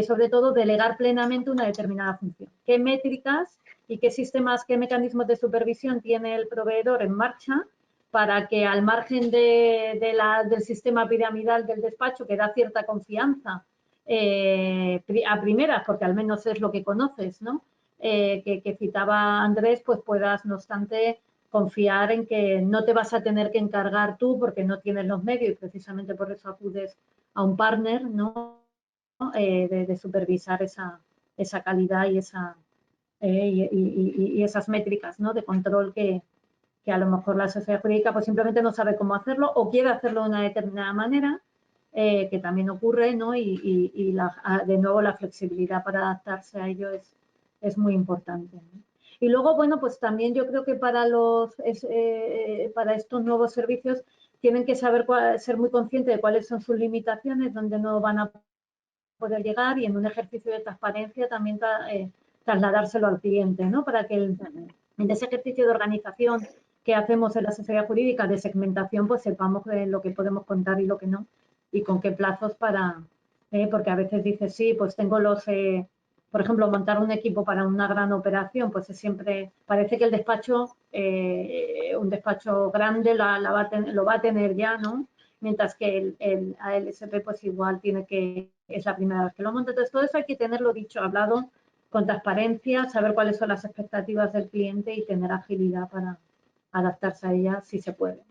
sobre todo delegar plenamente una determinada función. ¿Qué métricas y qué sistemas, qué mecanismos de supervisión tiene el proveedor en marcha para que, al margen del sistema piramidal del despacho, que da cierta confianza a primeras, porque al menos es lo que conoces, ¿no?, que citaba Andrés, pues puedas, no obstante, confiar en que no te vas a tener que encargar tú porque no tienes los medios y precisamente por eso acudes a un partner, ¿no?, de supervisar esa calidad y esas métricas, ¿no?, de control que a lo mejor la sociedad jurídica pues simplemente no sabe cómo hacerlo o quiere hacerlo de una determinada manera, que también ocurre, ¿no?, y de nuevo la flexibilidad para adaptarse a ello es muy importante, ¿no? Y luego, bueno, pues también yo creo que para estos nuevos servicios tienen que ser muy conscientes de cuáles son sus limitaciones, dónde no van a poder llegar, y en un ejercicio de transparencia también trasladárselo al cliente, ¿no?, para que en ese ejercicio de organización que hacemos en la asesoría jurídica de segmentación, pues sepamos lo que podemos contar y lo que no, y con qué plazos porque a veces dices, sí, pues tengo por ejemplo, montar un equipo para una gran operación, pues siempre parece que el despacho, un despacho grande lo va a tener ya, ¿no?, mientras que el ALSP pues igual tiene que es la primera vez que lo monta. Entonces, todo eso hay que tenerlo dicho, hablado, con transparencia, saber cuáles son las expectativas del cliente y tener agilidad para adaptarse a ellas si se puede.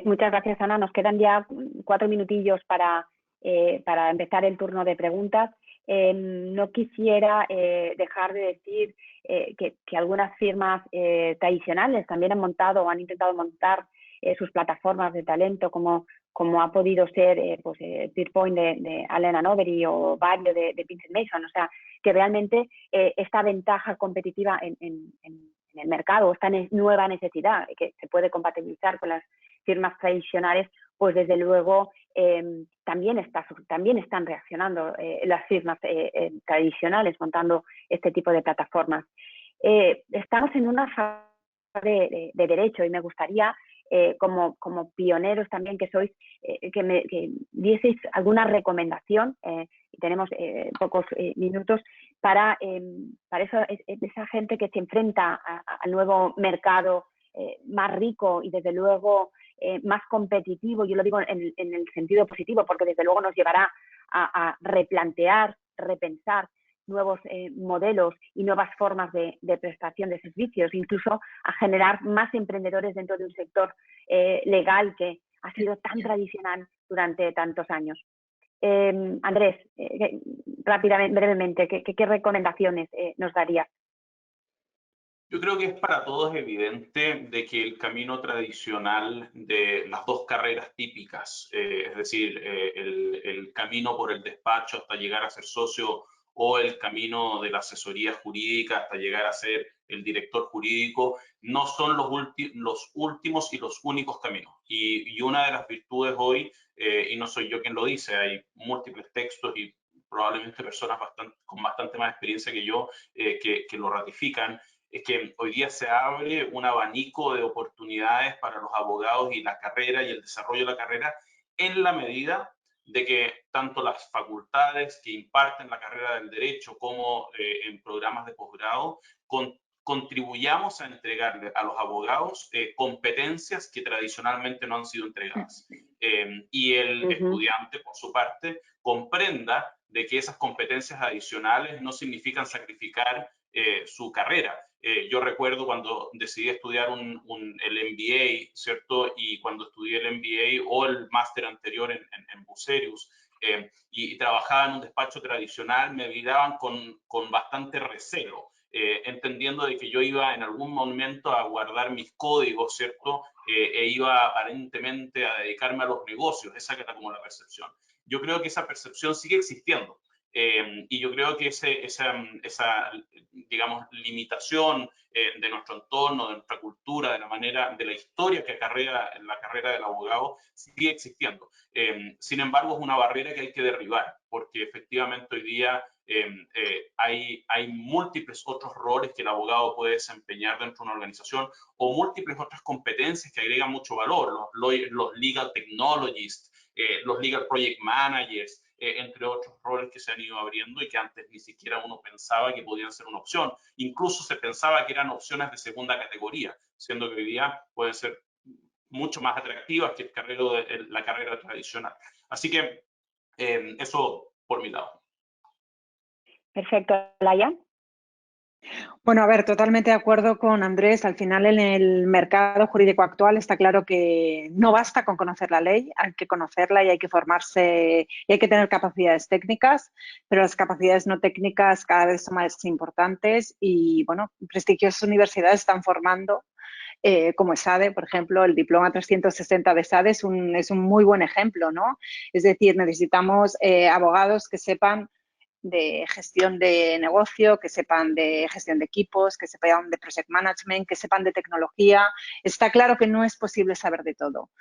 Muchas gracias, Ana. Nos quedan ya 4 minutillos para empezar el turno de preguntas. No quisiera dejar de decir que algunas firmas tradicionales también han montado o han intentado montar sus plataformas de talento, como ha podido ser Peerpoint de Allen & Overy o Vario de Vincent Mason. O sea, que realmente esta ventaja competitiva en el mercado, esta nueva necesidad que se puede compatibilizar con las firmas tradicionales, pues desde luego también están reaccionando las firmas tradicionales montando este tipo de plataformas. Estamos en una fase de derecho y me gustaría, como pioneros también que sois, que dieseis alguna recomendación, y tenemos pocos minutos, para esa gente que se enfrenta al nuevo mercado más rico y desde luego más competitivo. Yo lo digo en el sentido positivo, porque desde luego nos llevará a replantear, repensar nuevos modelos y nuevas formas de prestación de servicios, incluso a generar más emprendedores dentro de un sector legal que ha sido tan tradicional durante tantos años. Andrés, rápidamente, brevemente, ¿qué recomendaciones nos darías? Yo creo que es para todos evidente de que el camino tradicional de las dos carreras típicas, es decir, el camino por el despacho hasta llegar a ser socio o el camino de la asesoría jurídica hasta llegar a ser el director jurídico, no son los últimos y los únicos caminos. Y una de las virtudes hoy, y no soy yo quien lo dice, hay múltiples textos y probablemente personas con bastante más experiencia que yo que lo ratifican, es que hoy día se abre un abanico de oportunidades para los abogados y la carrera y el desarrollo de la carrera, en la medida de que tanto las facultades que imparten la carrera del derecho como en programas de posgrado contribuyamos a entregarle a los abogados competencias que tradicionalmente no han sido entregadas. Y el estudiante, por su parte, comprenda de que esas competencias adicionales no significan sacrificar su carrera. Yo recuerdo cuando decidí estudiar el MBA, ¿cierto? Y cuando estudié el MBA o el máster anterior en Bucerius, y trabajaba en un despacho tradicional, me miraban con bastante recelo, entendiendo de que yo iba en algún momento a guardar mis códigos, ¿cierto? E iba aparentemente a dedicarme a los negocios. Esa era como la percepción. Yo creo que esa percepción sigue existiendo. Y yo creo que esa digamos, limitación de nuestro entorno, de nuestra cultura, de la manera, de la historia que acarrea la carrera del abogado, sigue existiendo. Sin embargo, es una barrera que hay que derribar, porque efectivamente hoy día hay múltiples otros roles que el abogado puede desempeñar dentro de una organización o múltiples otras competencias que agregan mucho valor, los legal technologists, los legal project managers, entre otros roles que se han ido abriendo y que antes ni siquiera uno pensaba que podían ser una opción. Incluso se pensaba que eran opciones de segunda categoría, siendo que hoy día pueden ser mucho más atractivas que la carrera tradicional. Así que eso por mi lado. Perfecto. Laia. Bueno, a ver, totalmente de acuerdo con Andrés. Al final, en el mercado jurídico actual está claro que no basta con conocer la ley, hay que conocerla y hay que formarse y hay que tener capacidades técnicas, pero las capacidades no técnicas cada vez son más importantes y, bueno, prestigiosas universidades están formando, como ESADE, por ejemplo, el diploma 360 de ESADE es un muy buen ejemplo, ¿no? Es decir, necesitamos abogados que sepan de gestión de negocio, que sepan de gestión de equipos, que sepan de project management, que sepan de tecnología. Está claro que no es posible saber de todo,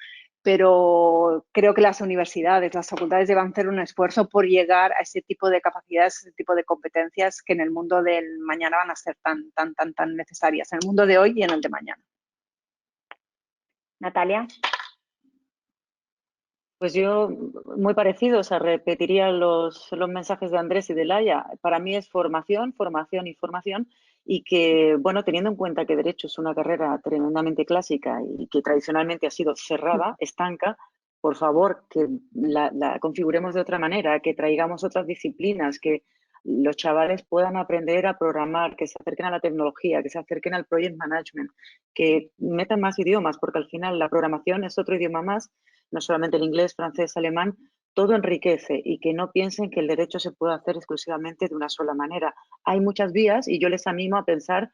pero creo que las universidades, las facultades deben hacer un esfuerzo por llegar a ese tipo de capacidades, ese tipo de competencias que en el mundo del mañana van a ser tan necesarias, en el mundo de hoy y en el de mañana. Natalia. Pues yo, muy parecido, o sea, repetiría los mensajes de Andrés y de Laia. Para mí es formación, formación y formación, y que, bueno, teniendo en cuenta que Derecho es una carrera tremendamente clásica y que tradicionalmente ha sido cerrada, estanca, por favor, que la configuremos de otra manera, que traigamos otras disciplinas, que los chavales puedan aprender a programar, que se acerquen a la tecnología, que se acerquen al project management, que metan más idiomas, porque al final la programación es otro idioma más, no solamente el inglés, francés, alemán, todo enriquece, y que no piensen que el derecho se puede hacer exclusivamente de una sola manera. Hay muchas vías y yo les animo a pensar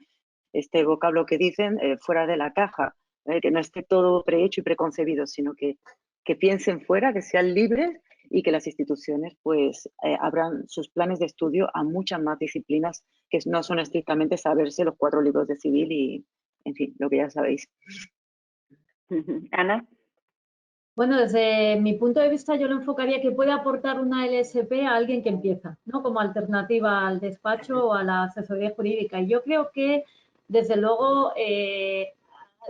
este vocablo que dicen fuera de la caja, que no esté todo prehecho y preconcebido, sino que piensen fuera, que sean libres y que las instituciones pues abran sus planes de estudio a muchas más disciplinas que no son estrictamente saberse los 4 libros de civil y, en fin, lo que ya sabéis. Ana. Bueno, desde mi punto de vista yo lo enfocaría que puede aportar una LSP a alguien que empieza, ¿no? Como alternativa al despacho o a la asesoría jurídica. Y yo creo que, desde luego,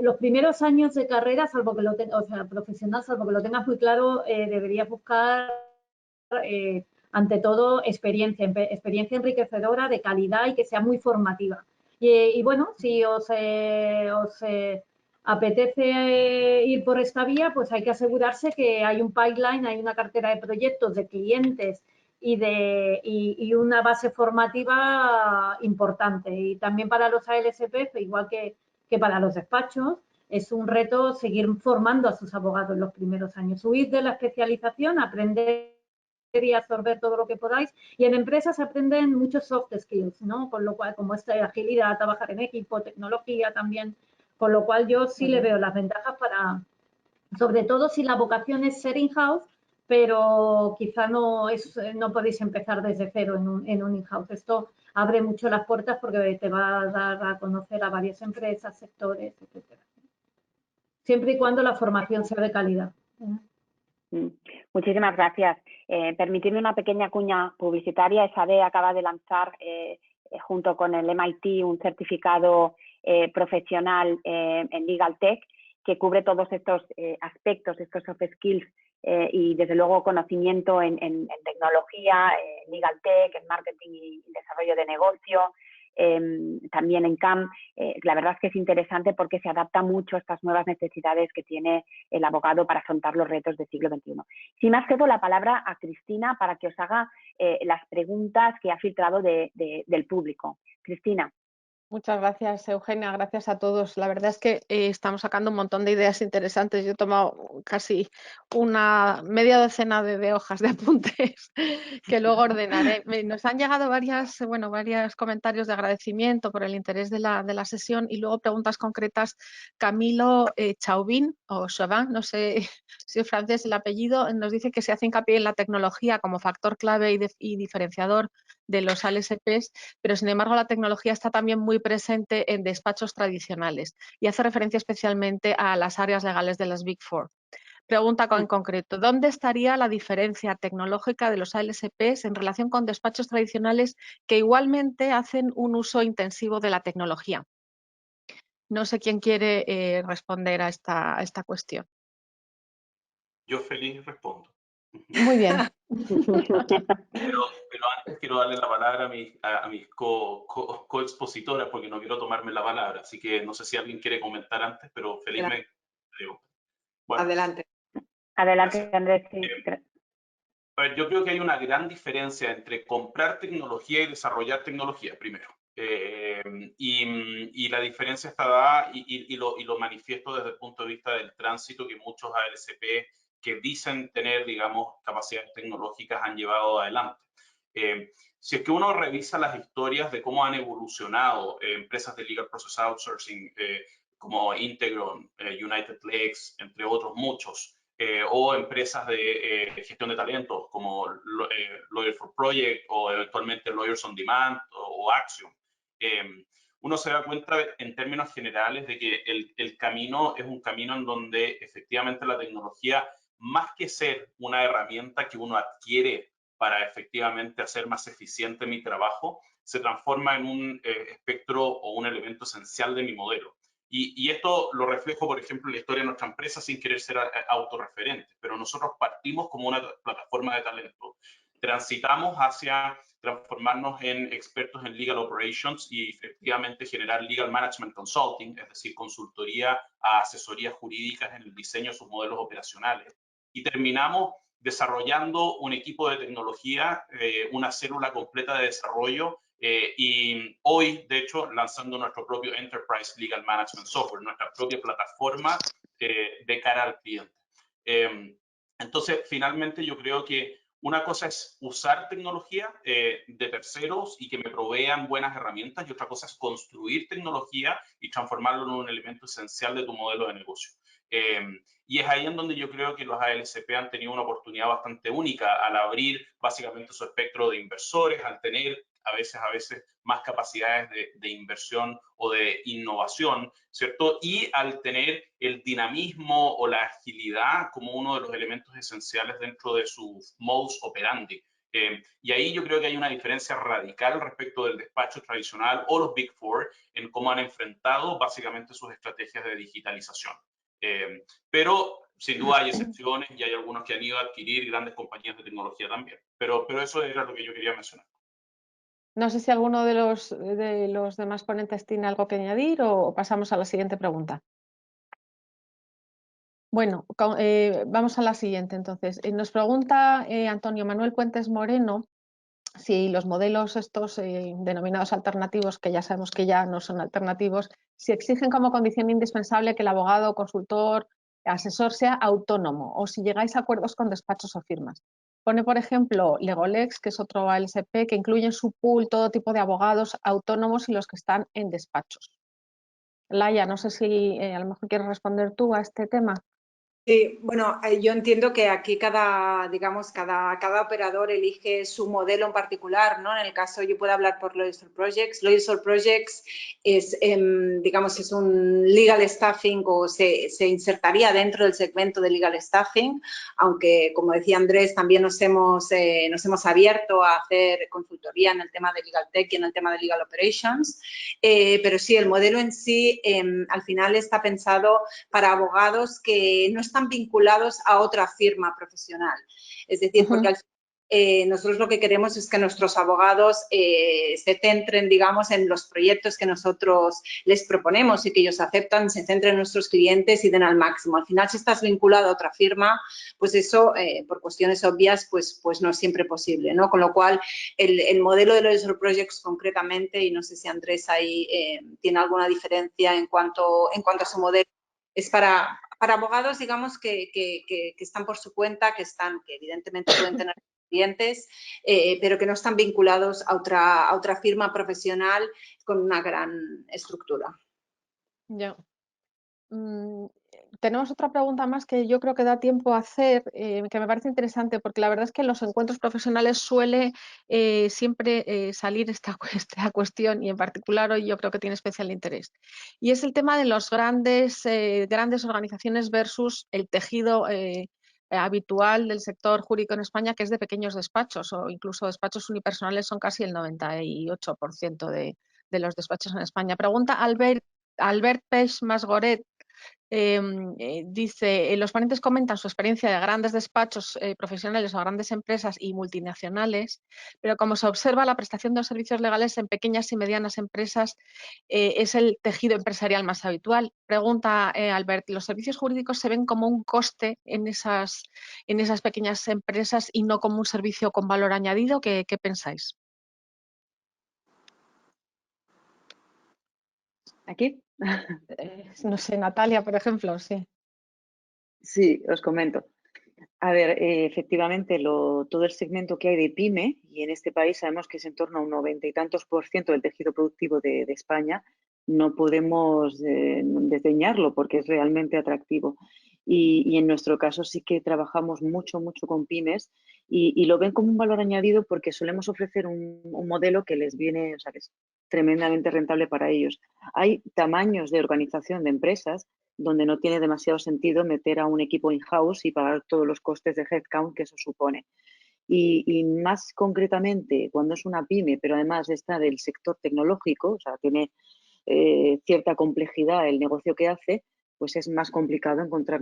los primeros años de carrera, salvo que lo tenga, o sea, profesional, salvo que lo tengas muy claro, deberías buscar, ante todo, experiencia enriquecedora, de calidad y que sea muy formativa. Y bueno, si os apetece ir por esta vía, pues hay que asegurarse que hay un pipeline, hay una cartera de proyectos, de clientes y una base formativa importante. Y también para los ALSP, igual que para los despachos, es un reto seguir formando a sus abogados en los primeros años. Huir de la especialización, aprender y absorber todo lo que podáis. Y en empresas aprenden muchos soft skills, ¿no? Con lo cual, como esta agilidad, trabajar en equipo, tecnología también. Con lo cual yo sí le veo las ventajas para, sobre todo si la vocación es ser in-house, pero quizá no podéis empezar desde cero en un in-house. Esto abre mucho las puertas porque te va a dar a conocer a varias empresas, sectores, etcétera. Siempre y cuando la formación sea de calidad. Muchísimas gracias. Permitidme una pequeña cuña publicitaria. SADE acaba de lanzar junto con el MIT un certificado profesional en Legal Tech que cubre todos estos aspectos, estos soft skills y desde luego conocimiento en tecnología, en Legal Tech, en marketing y desarrollo de negocio, también en CAM. La verdad es que es interesante porque se adapta mucho a estas nuevas necesidades que tiene el abogado para afrontar los retos del siglo XXI. Sin más, cedo la palabra a Cristina para que os haga las preguntas que ha filtrado del público. Cristina. Muchas gracias, Eugenia. Gracias a todos. La verdad es que estamos sacando un montón de ideas interesantes. Yo he tomado casi una media docena de hojas de apuntes que luego ordenaré. Nos han llegado varios comentarios de agradecimiento por el interés de la sesión y luego preguntas concretas. Camilo Chauvin o Chauvin, no sé si es francés el apellido, nos dice que se hace hincapié en la tecnología como factor clave y diferenciador de los ALSPs, pero sin embargo la tecnología está también muy presente en despachos tradicionales y hace referencia especialmente a las áreas legales de las Big Four. Pregunta en concreto, ¿dónde estaría la diferencia tecnológica de los ALSPs en relación con despachos tradicionales que igualmente hacen un uso intensivo de la tecnología? No sé quién quiere responder a esta cuestión. Yo feliz respondo. Muy bien. Pero antes quiero darle la palabra a mis coexpositoras porque no quiero tomarme la palabra, así que no sé si alguien quiere comentar antes, pero felizmente. Bueno, adelante. Adelante, Andrés. Sí. A ver, yo creo que hay una gran diferencia entre comprar tecnología y desarrollar tecnología, primero. Y la diferencia está dada y lo manifiesto desde el punto de vista del tránsito que muchos ALSP que dicen tener, digamos, capacidades tecnológicas han llevado adelante. Si es que uno revisa las historias de cómo han evolucionado empresas de Legal Process Outsourcing como Integron, United Legs, entre otros muchos, o empresas de gestión de talentos como Lawyer for Project o eventualmente Lawyers on Demand o Axiom, uno se da cuenta en términos generales de que el camino es un camino en donde efectivamente la tecnología, más que ser una herramienta que uno adquiere para efectivamente hacer más eficiente mi trabajo, se transforma en un espectro o un elemento esencial de mi modelo. Y esto lo reflejo, por ejemplo, en la historia de nuestra empresa sin querer ser autorreferente, pero nosotros partimos como una plataforma de talento. Transitamos hacia transformarnos en expertos en Legal Operations y efectivamente generar Legal Management Consulting, es decir, consultoría a asesorías jurídicas en el diseño de sus modelos operacionales. y terminamos desarrollando un equipo de tecnología, una célula completa de desarrollo, y hoy, de hecho, lanzando nuestro propio Enterprise Legal Management Software, nuestra propia plataforma de cara al cliente. Entonces, finalmente, yo creo que una cosa es usar tecnología de terceros y que me provean buenas herramientas, y otra cosa es construir tecnología y transformarlo en un elemento esencial de tu modelo de negocio. Y es ahí en donde yo creo que los ALSP han tenido una oportunidad bastante única al abrir básicamente su espectro de inversores, al tener a veces más capacidades de inversión o de innovación, ¿cierto? Y al tener el dinamismo o la agilidad como uno de los elementos esenciales dentro de su modus operandi. Y ahí yo creo que hay una diferencia radical respecto del despacho tradicional o los Big Four en cómo han enfrentado básicamente sus estrategias de digitalización. Pero sin duda hay excepciones y hay algunos que han ido a adquirir grandes compañías de tecnología también. Pero eso era lo que yo quería mencionar. No sé si alguno de los demás ponentes tiene algo que añadir o pasamos a la siguiente pregunta. Bueno, vamos a la siguiente entonces. Nos pregunta Antonio Manuel Puentes Moreno si los modelos estos denominados alternativos, que ya sabemos que ya no son alternativos, si exigen como condición indispensable que el abogado, consultor, asesor sea autónomo o si llegáis a acuerdos con despachos o firmas. Pone, por ejemplo, Legolex, que es otro ALSP, que incluye en su pool todo tipo de abogados autónomos y los que están en despachos. Laia, no sé si a lo mejor quieres responder tú a este tema. Sí, bueno, yo entiendo que aquí cada operador elige su modelo en particular, ¿no? En el caso, yo puedo hablar por Lawyers for Projects. Lawyers for Projects es, digamos, es un legal staffing o se insertaría dentro del segmento de legal staffing, aunque, como decía Andrés, también nos hemos abierto a hacer consultoría en el tema de legal tech y en el tema de legal operations, pero sí, el modelo en sí al final está pensado para abogados que no están vinculados a otra firma profesional. Es decir, porque al final, nosotros lo que queremos es que nuestros abogados se centren, digamos, en los proyectos que nosotros les proponemos y que ellos aceptan, se centren en nuestros clientes y den al máximo. Al final, si estás vinculado a otra firma, pues eso, por cuestiones obvias, pues no es siempre posible, ¿no? Con lo cual, el modelo de los Projects concretamente, y no sé si Andrés ahí tiene alguna diferencia en cuanto a su modelo, es para abogados, digamos, que están por su cuenta, que evidentemente pueden tener clientes, pero que no están vinculados a otra firma profesional con una gran estructura. Ya. Tenemos otra pregunta más que yo creo que da tiempo a hacer, que me parece interesante, porque la verdad es que en los encuentros profesionales suele siempre salir esta cuestión, y en particular hoy yo creo que tiene especial interés. Y es el tema de los grandes organizaciones versus el tejido habitual del sector jurídico en España, que es de pequeños despachos o incluso despachos unipersonales, son casi el 98% de los despachos en España. Pregunta Albert Peix Masgoret. Dice, los ponentes comentan su experiencia de grandes despachos profesionales o grandes empresas y multinacionales, pero como se observa, la prestación de los servicios legales en pequeñas y medianas empresas es el tejido empresarial más habitual. Pregunta Albert, ¿los servicios jurídicos se ven como un coste en esas pequeñas empresas y no como un servicio con valor añadido? ¿Qué pensáis? ¿Aquí? No sé, Natalia, por ejemplo, sí. Sí, os comento. A ver, efectivamente, todo el segmento que hay de PYME, y en este país sabemos que es en torno a un 90 y tantos % del tejido productivo de España, no podemos desdeñarlo porque es realmente atractivo. Y en nuestro caso sí que trabajamos mucho con pymes y lo ven como un valor añadido porque solemos ofrecer un modelo que les viene, o sea, que es tremendamente rentable para ellos. Hay tamaños de organización de empresas donde no tiene demasiado sentido meter a un equipo in-house y pagar todos los costes de headcount que eso supone. Y más concretamente, cuando es una pyme, pero además está del sector tecnológico, o sea, tiene cierta complejidad el negocio que hace, pues es más complicado encontrar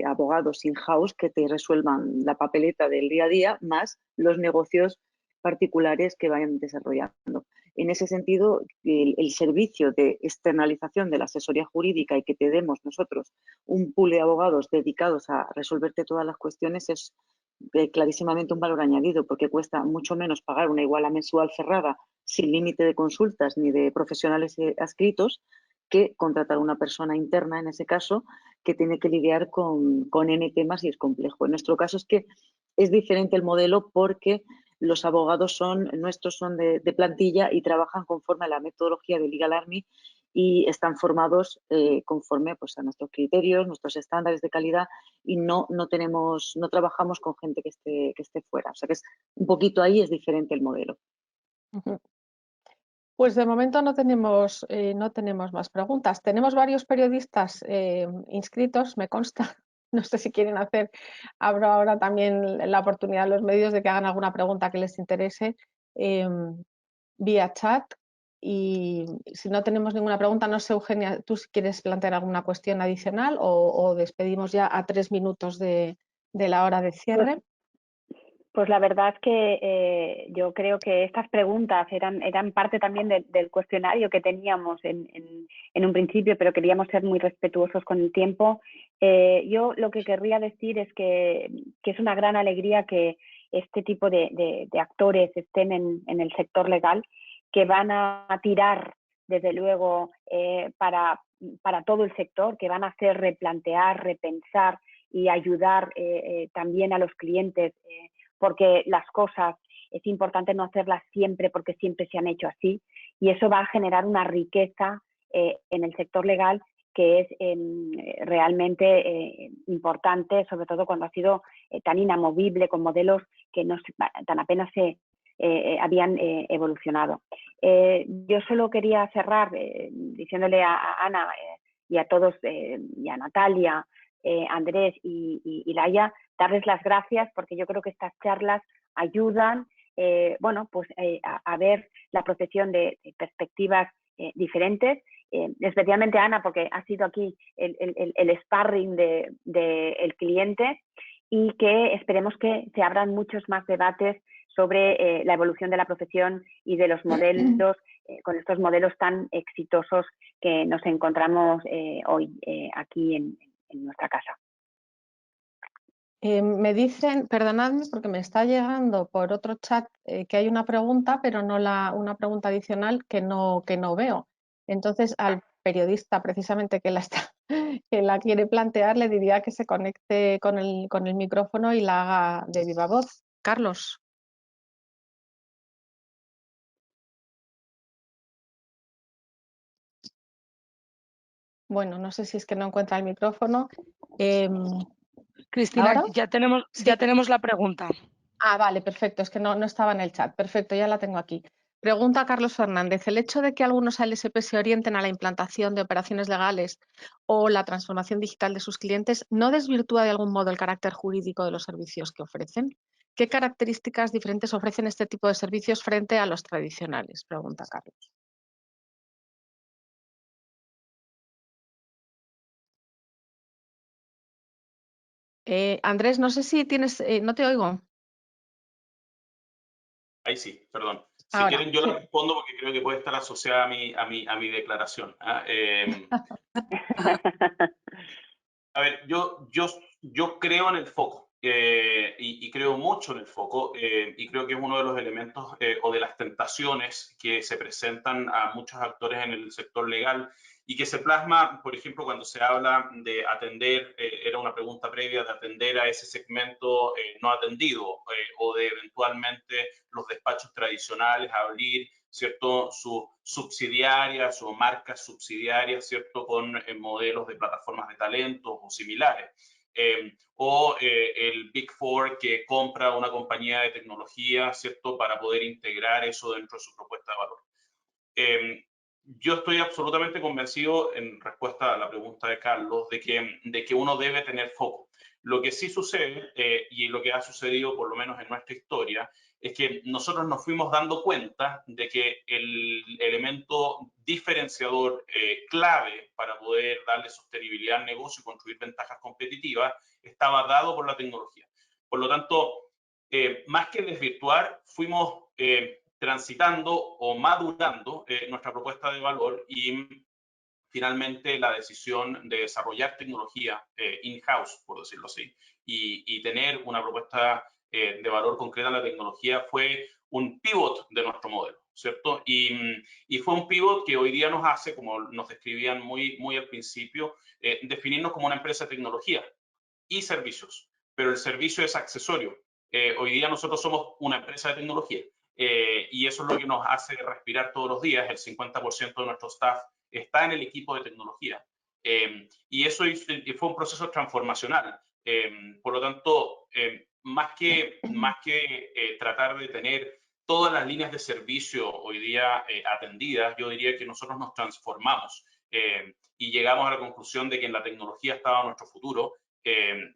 abogados in-house que te resuelvan la papeleta del día a día, más los negocios particulares que vayan desarrollando. En ese sentido, el servicio de externalización de la asesoría jurídica y que te demos nosotros un pool de abogados dedicados a resolverte todas las cuestiones es clarísimamente un valor añadido, porque cuesta mucho menos pagar una iguala mensual cerrada sin límite de consultas ni de profesionales adscritos que contratar a una persona interna, en ese caso, que tiene que lidiar con N temas y es complejo. En nuestro caso es que es diferente el modelo porque los abogados nuestros son de plantilla y trabajan conforme a la metodología de Legal Army y están formados conforme pues, a nuestros criterios, nuestros estándares de calidad y no trabajamos con gente que esté fuera. O sea que es un poquito ahí, es diferente el modelo. Pues de momento no tenemos más preguntas. Tenemos varios periodistas inscritos, me consta. No sé si quieren abro ahora también la oportunidad a los medios de que hagan alguna pregunta que les interese vía chat. Y si no tenemos ninguna pregunta, no sé, Eugenia, tú si quieres plantear alguna cuestión adicional o despedimos ya a 3 minutos de la hora de cierre. Pues la verdad es que yo creo que estas preguntas eran parte también del cuestionario que teníamos en un principio, pero queríamos ser muy respetuosos con el tiempo. Yo lo que querría decir es que es una gran alegría que este tipo de actores estén en el sector legal, que van a tirar, desde luego, para todo el sector, que van a hacer replantear, repensar y ayudar también a los clientes, porque las cosas es importante no hacerlas siempre porque siempre se han hecho así, y eso va a generar una riqueza en el sector legal que es realmente importante, sobre todo cuando ha sido tan inamovible, con modelos que tan apenas se habían evolucionado. Yo solo quería cerrar diciéndole a Ana y a todos, y a Natalia, Andrés y Laia, darles las gracias, porque yo creo que estas charlas ayudan a ver la profesión de perspectivas diferentes, especialmente a Ana, porque ha sido aquí el sparring del cliente, y que esperemos que se abran muchos más debates sobre la evolución de la profesión y de los modelos, con estos modelos tan exitosos que nos encontramos hoy aquí en nuestra casa. Me dicen, perdonadme porque me está llegando por otro chat que hay una pregunta, pero no una pregunta adicional que no veo. Entonces al periodista precisamente que la quiere plantear le diría que se conecte con el micrófono y la haga de viva voz. Carlos. Bueno, no sé si es que no encuentra el micrófono. Cristina, ¿ahora? ya tenemos la pregunta. Ah, vale, perfecto. Es que no estaba en el chat. Perfecto, ya la tengo aquí. Pregunta a Carlos Fernández. ¿El hecho de que algunos ALSP se orienten a la implantación de operaciones legales o la transformación digital de sus clientes no desvirtúa de algún modo el carácter jurídico de los servicios que ofrecen? ¿Qué características diferentes ofrecen este tipo de servicios frente a los tradicionales? Pregunta Carlos. Andrés, no sé si tienes... no te oigo. Ahí sí, perdón. Si Ahora, quieren yo sí. la respondo porque creo que puede estar asociada a mi declaración. A ver, yo creo en el foco y creo mucho en el foco y creo que es uno de los elementos o de las tentaciones que se presentan a muchos actores en el sector legal y que se plasma, por ejemplo, cuando se habla de atender, era una pregunta previa, de atender a ese segmento no atendido o de eventualmente los despachos tradicionales abrir, ¿cierto?, sus subsidiarias o marcas subsidiarias, ¿cierto?, con modelos de plataformas de talentos o similares. El Big Four que compra una compañía de tecnología, ¿cierto?, para poder integrar eso dentro de su propuesta de valor. Yo estoy absolutamente convencido, en respuesta a la pregunta de Carlos, de que uno debe tener foco. Lo que sí sucede, y lo que ha sucedido por lo menos en nuestra historia, es que nosotros nos fuimos dando cuenta de que el elemento diferenciador clave para poder darle sostenibilidad al negocio y construir ventajas competitivas estaba dado por la tecnología. Por lo tanto, más que desvirtuar, fuimos transitando o madurando nuestra propuesta de valor y finalmente la decisión de desarrollar tecnología in-house, por decirlo así, y tener una propuesta de valor concreta en la tecnología fue un pivot de nuestro modelo, ¿cierto? Y fue un pivot que hoy día nos hace, como nos describían muy al principio, definirnos como una empresa de tecnología y servicios, pero el servicio es accesorio. Hoy día nosotros somos una empresa de tecnología y eso es lo que nos hace respirar todos los días. El 50% de nuestro staff está en el equipo de tecnología y eso fue un proceso transformacional. Por lo tanto, más que tratar de tener todas las líneas de servicio hoy día atendidas, yo diría que nosotros nos transformamos y llegamos a la conclusión de que en la tecnología estaba nuestro futuro,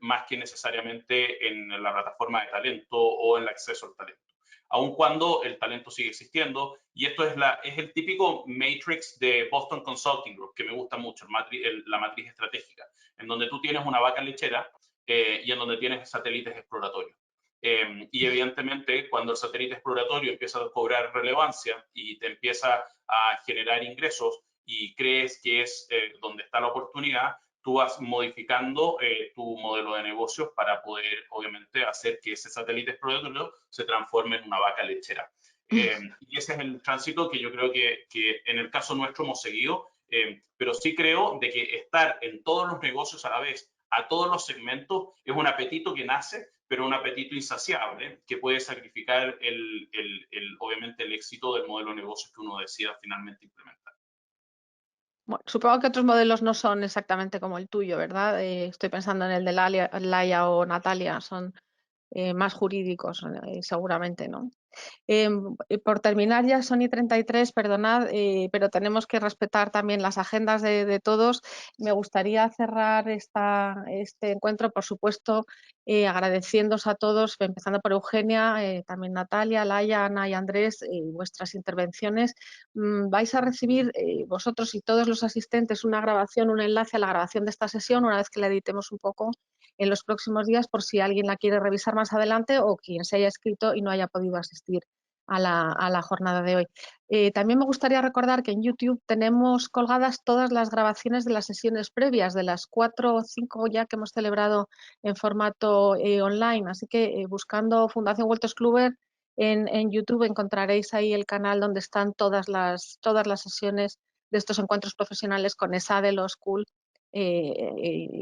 más que necesariamente en la plataforma de talento o en el acceso al talento. Aun cuando el talento sigue existiendo, y esto es el típico matrix de Boston Consulting Group, que me gusta mucho, la matriz estratégica, en donde tú tienes una vaca lechera y en donde tienes satélites exploratorios. Y evidentemente, cuando el satélite exploratorio empieza a cobrar relevancia y te empieza a generar ingresos y crees que es donde está la oportunidad, tú vas modificando tu modelo de negocios para poder, obviamente, hacer que ese satélite exploratorio se transforme en una vaca lechera. Y ese es el tránsito que yo creo que en el caso nuestro hemos seguido, pero sí creo de que estar en todos los negocios a la vez, a todos los segmentos, es un apetito que nace, pero un apetito insaciable que puede sacrificar obviamente el éxito del modelo de negocios que uno decida finalmente implementar. Bueno, supongo que otros modelos no son exactamente como el tuyo, ¿verdad? Estoy pensando en el de Laia o Natalia, son más jurídicos, seguramente, ¿no? Por terminar ya, son y 33, perdonad, pero tenemos que respetar también las agendas de todos. Me gustaría cerrar este encuentro, por supuesto, agradeciéndoos a todos, empezando por Eugenia, también Natalia, Laia, Ana y Andrés, vuestras intervenciones. Vais a recibir vosotros y todos los asistentes una grabación, un enlace a la grabación de esta sesión, una vez que la editemos un poco en los próximos días, por si alguien la quiere revisar más adelante o quien se haya inscrito y no haya podido asistir a la jornada de hoy. También me gustaría recordar que en YouTube tenemos colgadas todas las grabaciones de las sesiones previas, de las 4 o 5 ya que hemos celebrado en formato online, así que buscando Fundación Wolters Kluwer en YouTube encontraréis ahí el canal donde están todas las sesiones de estos encuentros profesionales con esa de los School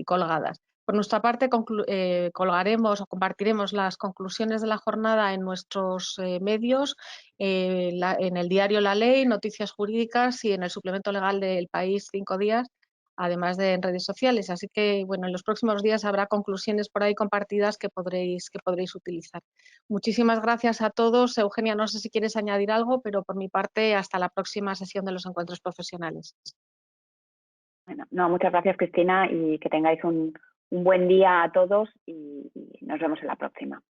colgadas. Por nuestra parte, colgaremos o compartiremos las conclusiones de la jornada en nuestros medios, en el diario La Ley, Noticias Jurídicas y en el suplemento legal del País 5 días, además de en redes sociales. Así que, bueno, en los próximos días habrá conclusiones por ahí compartidas que podréis utilizar. Muchísimas gracias a todos. Eugenia, no sé si quieres añadir algo, pero por mi parte, hasta la próxima sesión de los encuentros profesionales. Bueno, no, muchas gracias, Cristina, y que tengáis un buen día a todos y nos vemos en la próxima.